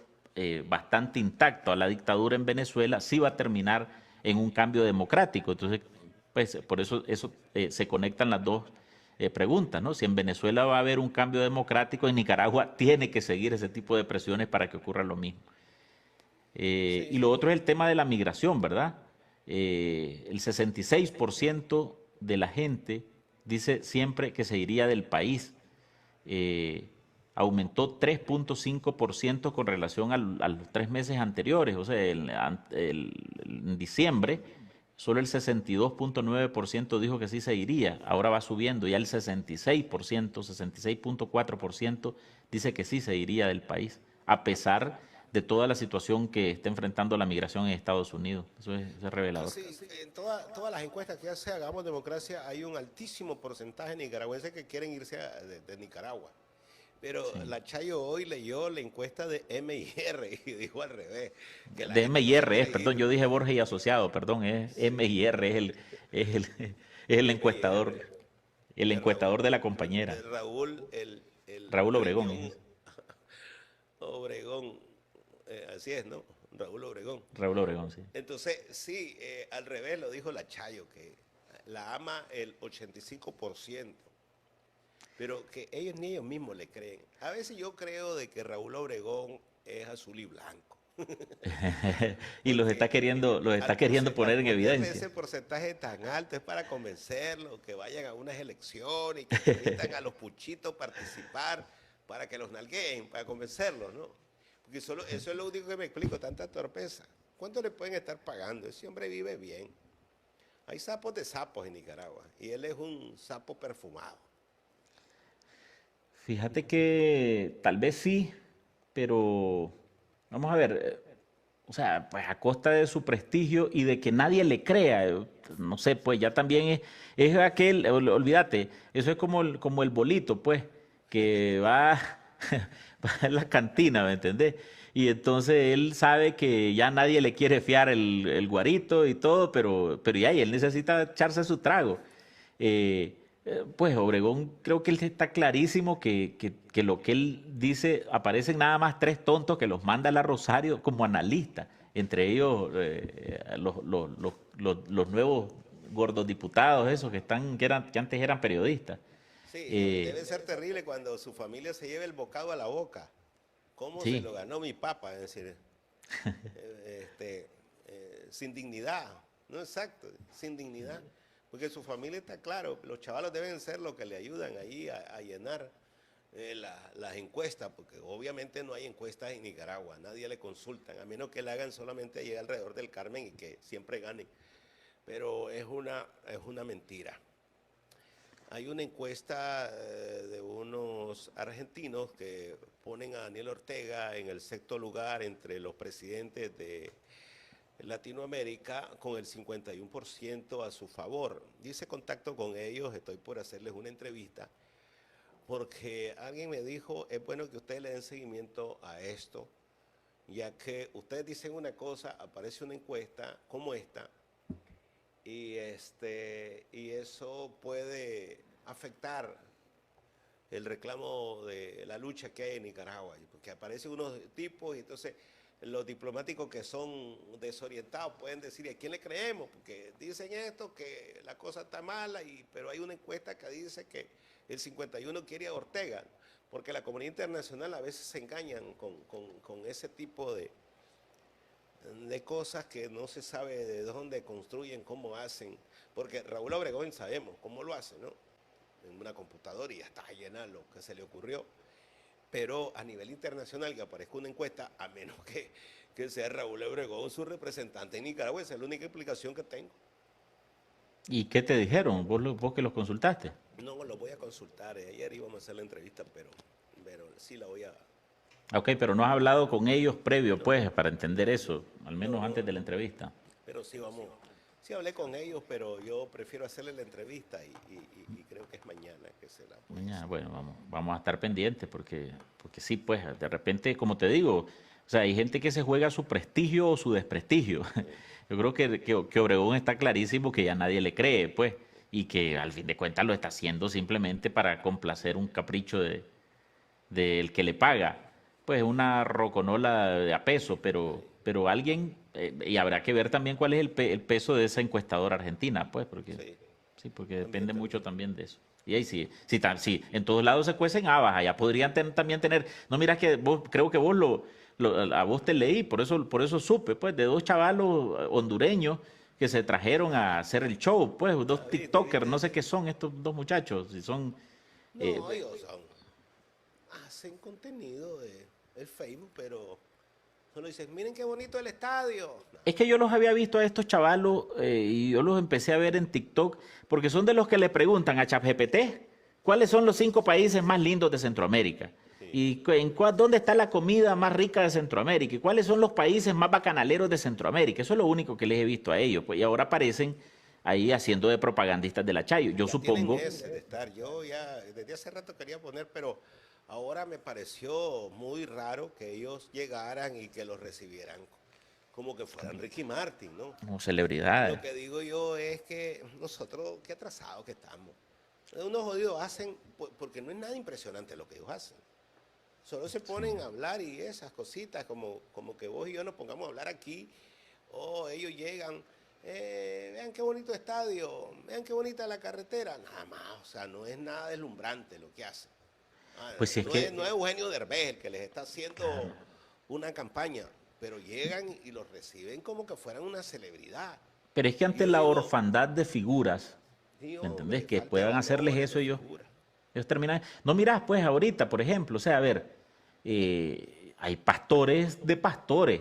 bastante intacto a la dictadura en Venezuela, sí va a terminar en un cambio democrático. Entonces, pues por eso se conectan las dos preguntas, ¿no? Si en Venezuela va a haber un cambio democrático, en Nicaragua tiene que seguir ese tipo de presiones para que ocurra lo mismo. Sí, Y lo sí. otro es el tema de la migración, ¿verdad? El 66% de la gente dice siempre que se iría del país. aumentó 3.5% con relación a los 3 meses anteriores. O sea, en diciembre solo el 62.9% dijo que sí se iría. Ahora va subiendo, ya el 66%, 66.4% dice que sí se iría del país, a pesar de toda la situación que está enfrentando la migración en Estados Unidos. Eso es revelador. Sí, en todas las encuestas que hace Hagamos Democracia hay un altísimo porcentaje de nicaragüenses que quieren irse de Nicaragua. Pero Sí. la Chayo hoy leyó la encuesta de MIR y dijo al revés. Que la De gente no se MIR quiere perdón, ir. yo dije Borges y Asociado, perdón, es MIR, es el, es el encuestador, MIR, el de encuestador de Raúl, la compañera, de Raúl el Raúl Obregón. Riñón Obregón. Así es, ¿no? Raúl Obregón. Raúl Obregón, sí. Entonces, sí, al revés lo dijo la Chayo, que la ama el 85%, pero que ellos ni ellos mismos le creen. A veces yo creo de que Raúl Obregón es azul y blanco. Y los está Porque queriendo poner al en ponerle evidencia. ese porcentaje tan alto es para convencerlos, que vayan a unas elecciones y que invitan a los puchitos a participar para que los nalgueen, para convencerlos, ¿no? Porque eso es lo único que me explico, tanta torpeza. ¿Cuánto le pueden estar pagando? Ese hombre vive bien. Hay sapos de sapos en Nicaragua y él es un sapo perfumado. Fíjate que tal vez sí, pero vamos a ver, o sea, pues a costa de su prestigio y de que nadie le crea, no sé, pues ya también es aquel, olvídate, eso es como el bolito, pues, que va, va a la cantina, ¿me entendés? Y entonces él sabe que ya nadie le quiere fiar el guarito y todo, pero ya, y él necesita echarse su trago. Pues Obregón creo que él está clarísimo que lo que él dice, aparecen nada más 3 tontos que los manda a la Rosario como analista, entre ellos los nuevos gordos diputados, esos que antes eran periodistas. Sí, Eh, debe ser terrible cuando su familia se lleve el bocado a la boca. ¿Cómo se sí, lo ganó mi papá? Es decir, sin dignidad, no exacto, sin dignidad. Porque su familia está claro, los chavalos deben ser los que le ayudan ahí a llenar las encuestas, porque obviamente no hay encuestas en Nicaragua, nadie le consultan, a menos que le hagan solamente allí alrededor del Carmen y que siempre ganen. Pero es una mentira. Hay una encuesta de unos argentinos que ponen a Daniel Ortega en el sexto lugar entre los presidentes de Latinoamérica con el 51% a su favor. Hice contacto con ellos, estoy por hacerles una entrevista, porque alguien me dijo, es bueno que ustedes le den seguimiento a esto, ya que ustedes dicen una cosa, aparece una encuesta como esta, y eso puede afectar el reclamo de la lucha que hay en Nicaragua, porque aparecen unos tipos y entonces los diplomáticos que son desorientados pueden decir, ¿a quién le creemos? Porque dicen esto, que la cosa está mala, pero hay una encuesta que dice que el 51 quiere a Ortega, porque la comunidad internacional a veces se engañan con ese tipo de cosas que no se sabe de dónde construyen, cómo hacen, porque Raúl Obregón sabemos cómo lo hace, ¿no? En una computadora y ya está llena lo que se le ocurrió. Pero a nivel internacional que aparezca una encuesta, a menos que sea Raúl Obregón su representante en Nicaragua, esa es la única explicación que tengo. ¿Y qué te dijeron? ¿Vos que los consultaste? No lo voy a consultar, ayer íbamos a hacer la entrevista, pero sí la voy a... Ok, pero no has hablado con ellos previo, No, pues, para entender eso, al no, menos no, antes de la entrevista. pero sí vamos... Sí hablé con ellos, pero yo prefiero hacerle la entrevista y creo que es mañana que se la puede Mañana, hacer. bueno, vamos a estar pendientes porque sí, pues, de repente, como te digo, o sea, hay gente que se juega su prestigio o su desprestigio. Yo creo que Obregón está clarísimo que ya nadie le cree, pues, y que al fin de cuentas lo está haciendo simplemente para complacer un capricho del que le paga. Pues una roconola de a peso, pero alguien, y habrá que ver también cuál es el peso de esa encuestadora argentina, pues, porque Sí, sí, porque también, depende mucho también. también de eso. Y ahí sí, sí, en todos lados se cuecen habas, allá podrían también tener, no miras que vos, creo que vos a vos te leí, por eso supe, pues, de 2 chavalos hondureños que se trajeron a hacer el show, pues, dos Viste, TikTokers, viste, no sé sí. qué son estos 2 muchachos, si son, No, ellos son... hacen contenido de el Facebook, pero solo dicen, miren qué bonito el estadio. No, Es que yo los había visto a estos chavalos y yo los empecé a ver en TikTok porque son de los que le preguntan a ChatGPT cuáles son los 5 países más lindos de Centroamérica sí. y dónde está la comida más rica de Centroamérica y cuáles son los países más bacanaleros de Centroamérica. Eso es lo único que les he visto a ellos. Pues, y ahora aparecen ahí haciendo de propagandistas de la Chayo. Yo Ya tienen supongo, ese de estar. Yo ya desde hace rato quería poner, pero ahora me pareció muy raro que ellos llegaran y que los recibieran como que fueran Ricky Martin, ¿no? como Lo celebridades. que digo yo es que nosotros, qué atrasados que estamos. Unos jodidos hacen, porque no es nada impresionante lo que ellos hacen. Solo se ponen a hablar y esas cositas, como que vos y yo nos pongamos a hablar aquí, o ellos llegan, vean qué bonito estadio, vean qué bonita la carretera, nada más, o sea, no es nada deslumbrante lo que hacen. Pues si es No es que, Eugenio Derbez el que les está haciendo claro. una campaña, pero llegan y los reciben como que fueran una celebridad. Pero es que Y ante yo la digo, orfandad de figuras, sí, ¿me entendés? hombre, Que falta de puedan hacerles valores, de eso ellos. figura. Ellos terminan. No mirás, pues, ahorita, por ejemplo, o sea, a ver, hay pastores de pastores.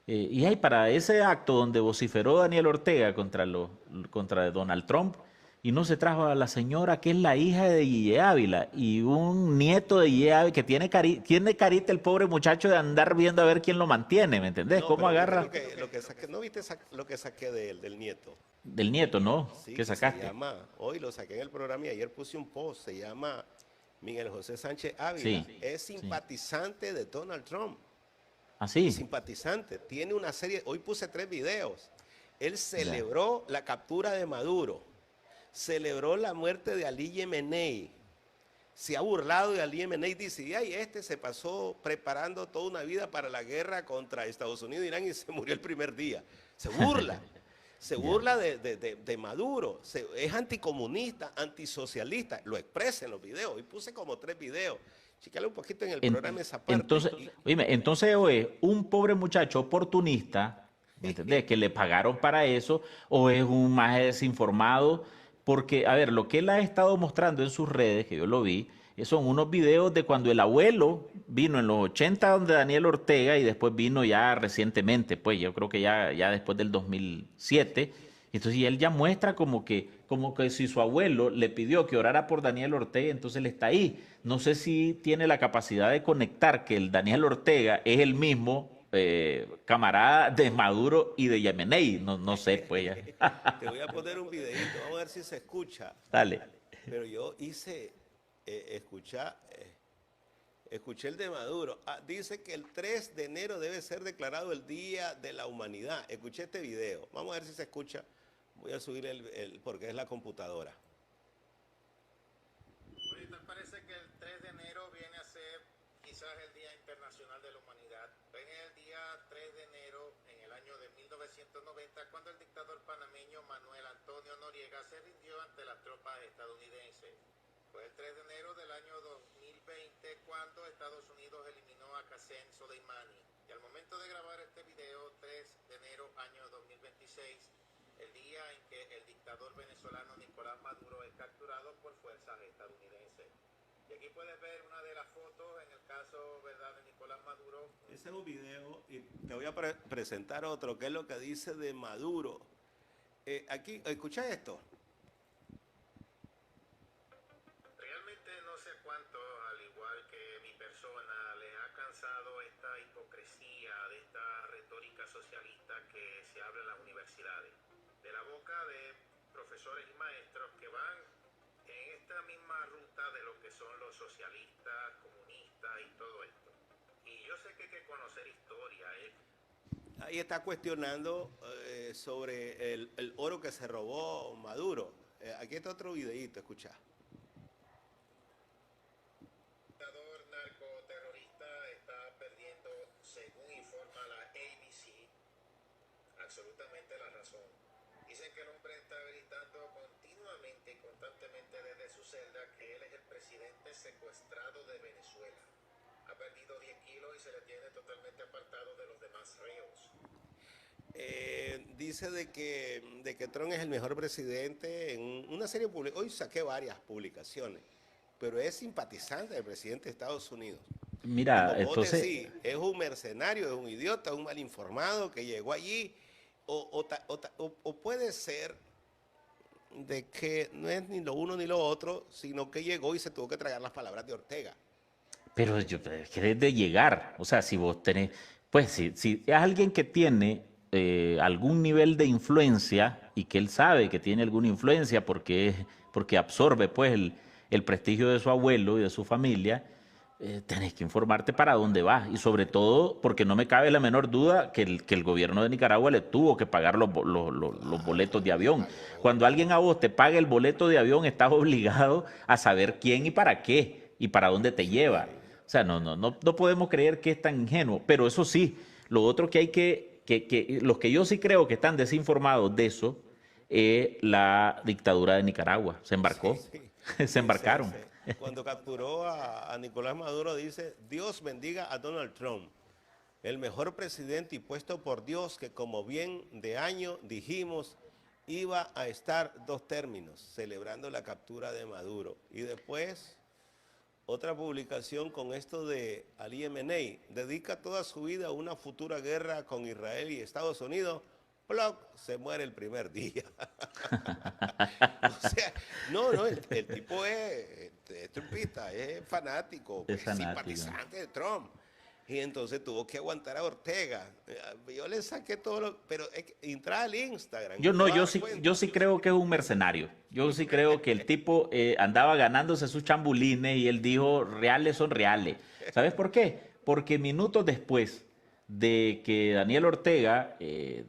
Y hay para ese acto donde vociferó Daniel Ortega contra Donald Trump, y no se trajo a la señora que es la hija de Guille Ávila y un nieto de Guille Ávila que tiene carita el pobre muchacho de andar viendo a ver quién lo mantiene, ¿me entendés? No, ¿Cómo pero viste agarra lo que saqué, ¿no viste lo que saqué del nieto? del nieto, no? Sí, ¿Qué que se sacaste? llama, hoy lo saqué en el programa y ayer puse un post, se llama Miguel José Sánchez Ávila. Sí, Es sí. simpatizante de Donald Trump. Así, Simpatizante. Tiene una serie, hoy puse 3 videos. Él ya. celebró la captura de Maduro, celebró la muerte de Ali Yemenei, se ha burlado de Ali Yemenei, dice, y ay, este se pasó preparando toda una vida para la guerra contra Estados Unidos e Irán y se murió el primer día. Se burla. Se Ya. burla de Maduro, es anticomunista, antisocialista, lo expresa en los videos. Hoy puse como 3 videos. Chícale un poquito en el En- programa esa parte. entonces, oíme, entonces o es un pobre muchacho oportunista, ¿me entendés? Que le pagaron para eso, o es un maje desinformado, porque, a ver, lo que él ha estado mostrando en sus redes, que yo lo vi, son unos videos de cuando el abuelo vino en los 80 donde Daniel Ortega y después vino ya recientemente, pues yo creo que ya después del 2007. Entonces, y él ya muestra como que si su abuelo le pidió que orara por Daniel Ortega, entonces él está ahí. No sé si tiene la capacidad de conectar que el Daniel Ortega es el mismo camarada de Maduro y de Yemenei. No, no sé, pues ya. Te voy a poner un videito, vamos a ver si se escucha. Dale. Pero yo hice, escuché el de Maduro. Ah, dice que el 3 de enero debe ser declarado el Día de la Humanidad. Escuché este video. Vamos a ver si se escucha. Voy a subir porque es la computadora. Ahorita parece que el 3 de enero viene a ser quizás el Día Internacional de la Humanidad. En el día 3 de enero, en el año de 1990, cuando el dictador panameño Manuel Antonio Noriega se rindió ante las tropas estadounidenses. Fue el 3 de enero del año 2020 cuando Estados Unidos eliminó a Qasem Soleimani. Y al momento de grabar este video, 3 de enero año 2026, el día en que el dictador venezolano Nicolás Maduro es capturado por fuerzas estadounidenses. Y aquí puedes ver una de las fotos en el caso, ¿verdad?, de Nicolás Maduro. Ese es un video y te voy a presentar otro, que es lo que dice de Maduro. Aquí, escucha esto. Realmente no sé cuánto, al igual que mi persona, les ha cansado esta hipocresía de esta retórica socialista que se habla en las universidades. De la boca de profesores y maestros que van en esta misma ruta de lo que son los socialistas, comunistas y todo esto. Y yo sé que hay que conocer historia. Ahí está cuestionando sobre el oro que se robó Maduro. Aquí está otro videito, escucha. El dictador narcoterrorista está perdiendo, según informa la ABC, absolutamente la razón. Dicen que el hombre está gritando continuamente y constantemente desde su celda que él es el presidente secuestrado de Venezuela. Ha perdido 10 kilos y se le tiene totalmente apartado de los demás reos. Dice de que Trump es el mejor presidente en una serie pública. Hoy saqué varias publicaciones. pero es simpatizante del presidente de Estados Unidos. Mira, Como vos entonces, decís, es un mercenario, es un idiota, un mal informado que llegó allí, o puede ser de que no es ni lo uno ni lo otro, sino que llegó y se tuvo que tragar las palabras de Ortega. pero yo, es que es de llegar, o sea, si vos tenés, pues si es alguien que tiene algún nivel de influencia y que él sabe que tiene alguna influencia porque absorbe pues el prestigio de su abuelo y de su familia, tenés que informarte para dónde vas y sobre todo porque no me cabe la menor duda que el gobierno de Nicaragua le tuvo que pagar los boletos de avión. Cuando alguien a vos te paga el boleto de avión, estás obligado a saber quién y para qué y para dónde te lleva. O sea, no podemos creer que es tan ingenuo. Pero eso sí, lo otro que hay los que yo sí creo que están desinformados de eso, es la dictadura de Nicaragua. Se embarcó, Sí. se Dice, embarcaron. cuando capturó a Nicolás Maduro, dice, Dios bendiga a Donald Trump, el mejor presidente y puesto por Dios que como bien de año dijimos, iba a estar 2 términos, celebrando la captura de Maduro. Y después, otra publicación con esto de Ali Yamenei, dedica toda su vida a una futura guerra con Israel y Estados Unidos, ¡ploc! Se muere el primer día. O sea, no, el tipo es trumpista, es fanático, Es fanático. simpatizante de Trump. Y entonces tuvo que aguantar a Ortega. Yo le saqué todo lo... Pero entra al Instagram. Yo te no, vas a yo dar sí, cuenta. yo sí creo que es un mercenario. Yo sí creo que el tipo andaba ganándose sus chambulines y él dijo, reales son reales. ¿Sabes por qué? Porque minutos después de que Daniel Ortega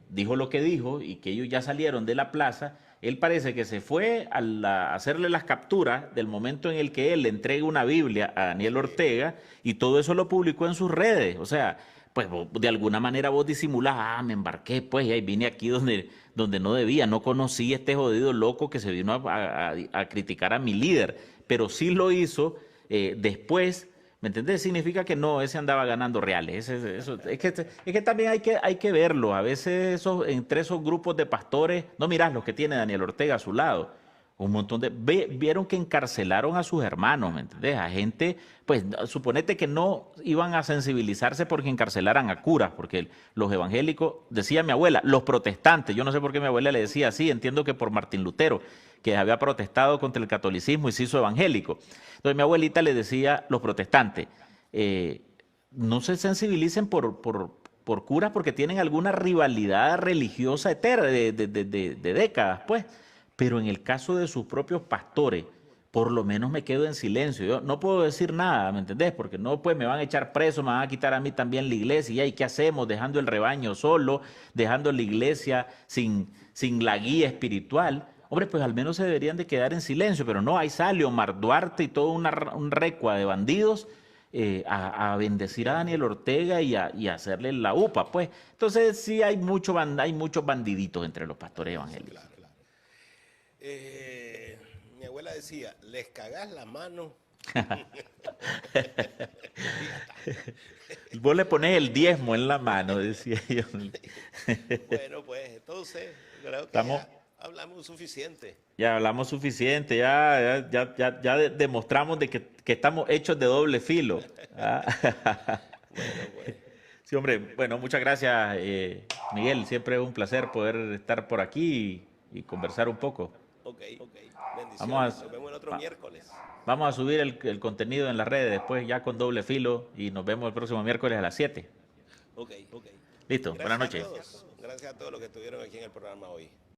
dijo lo que dijo y que ellos ya salieron de la plaza, él parece que se fue a hacerle las capturas del momento en el que él le entrega una Biblia a Daniel Ortega y todo eso lo publicó en sus redes. O sea, pues de alguna manera vos disimulás, me embarqué, pues, y ahí vine aquí donde no debía, no conocí a este jodido loco que se vino a criticar a mi líder, pero sí lo hizo después. ¿Me entendés? Significa que no, ese andaba ganando reales. Es que también hay que verlo. A veces entre esos grupos de pastores, no mirás los que tiene Daniel Ortega a su lado. Un montón vieron que encarcelaron a sus hermanos, ¿me entendés? A gente, pues suponete que no iban a sensibilizarse porque encarcelaran a curas, porque los evangélicos, decía mi abuela, los protestantes, yo no sé por qué mi abuela le decía así, entiendo que por Martín Lutero, que había protestado contra el catolicismo y se hizo evangélico. Entonces mi abuelita le decía, los protestantes, no se sensibilicen por curas porque tienen alguna rivalidad religiosa eterna de décadas, pues. Pero en el caso de sus propios pastores, por lo menos me quedo en silencio. Yo no puedo decir nada, ¿me entendés? Porque no, pues me van a echar preso, me van a quitar a mí también la iglesia. ¿Y qué hacemos? Dejando el rebaño solo, dejando la iglesia sin la guía espiritual. Hombre, pues al menos se deberían de quedar en silencio, pero no, ahí sale Omar Duarte y todo un recua de bandidos a bendecir a Daniel Ortega y a hacerle la upa, pues. Entonces sí hay muchos bandiditos entre los pastores evangélicos. Claro. Mi abuela decía, les cagás la mano. Vos le pones el diezmo en la mano, decía yo. Bueno, pues entonces creo que Estamos, ya hablamos suficiente. ya hablamos suficiente, ya demostramos de que estamos hechos de doble filo. Ah. Bueno. Sí, hombre, bueno, muchas gracias, Miguel. Siempre es un placer poder estar por aquí y conversar un poco. Ok. Bendiciones. Vamos Nos vemos el otro miércoles. Vamos a subir el contenido en las redes después ya con doble filo y nos vemos el próximo miércoles a las 7. Ok. Listo, buenas Gracias noches. a todos. Gracias a todos los que estuvieron aquí en el programa hoy.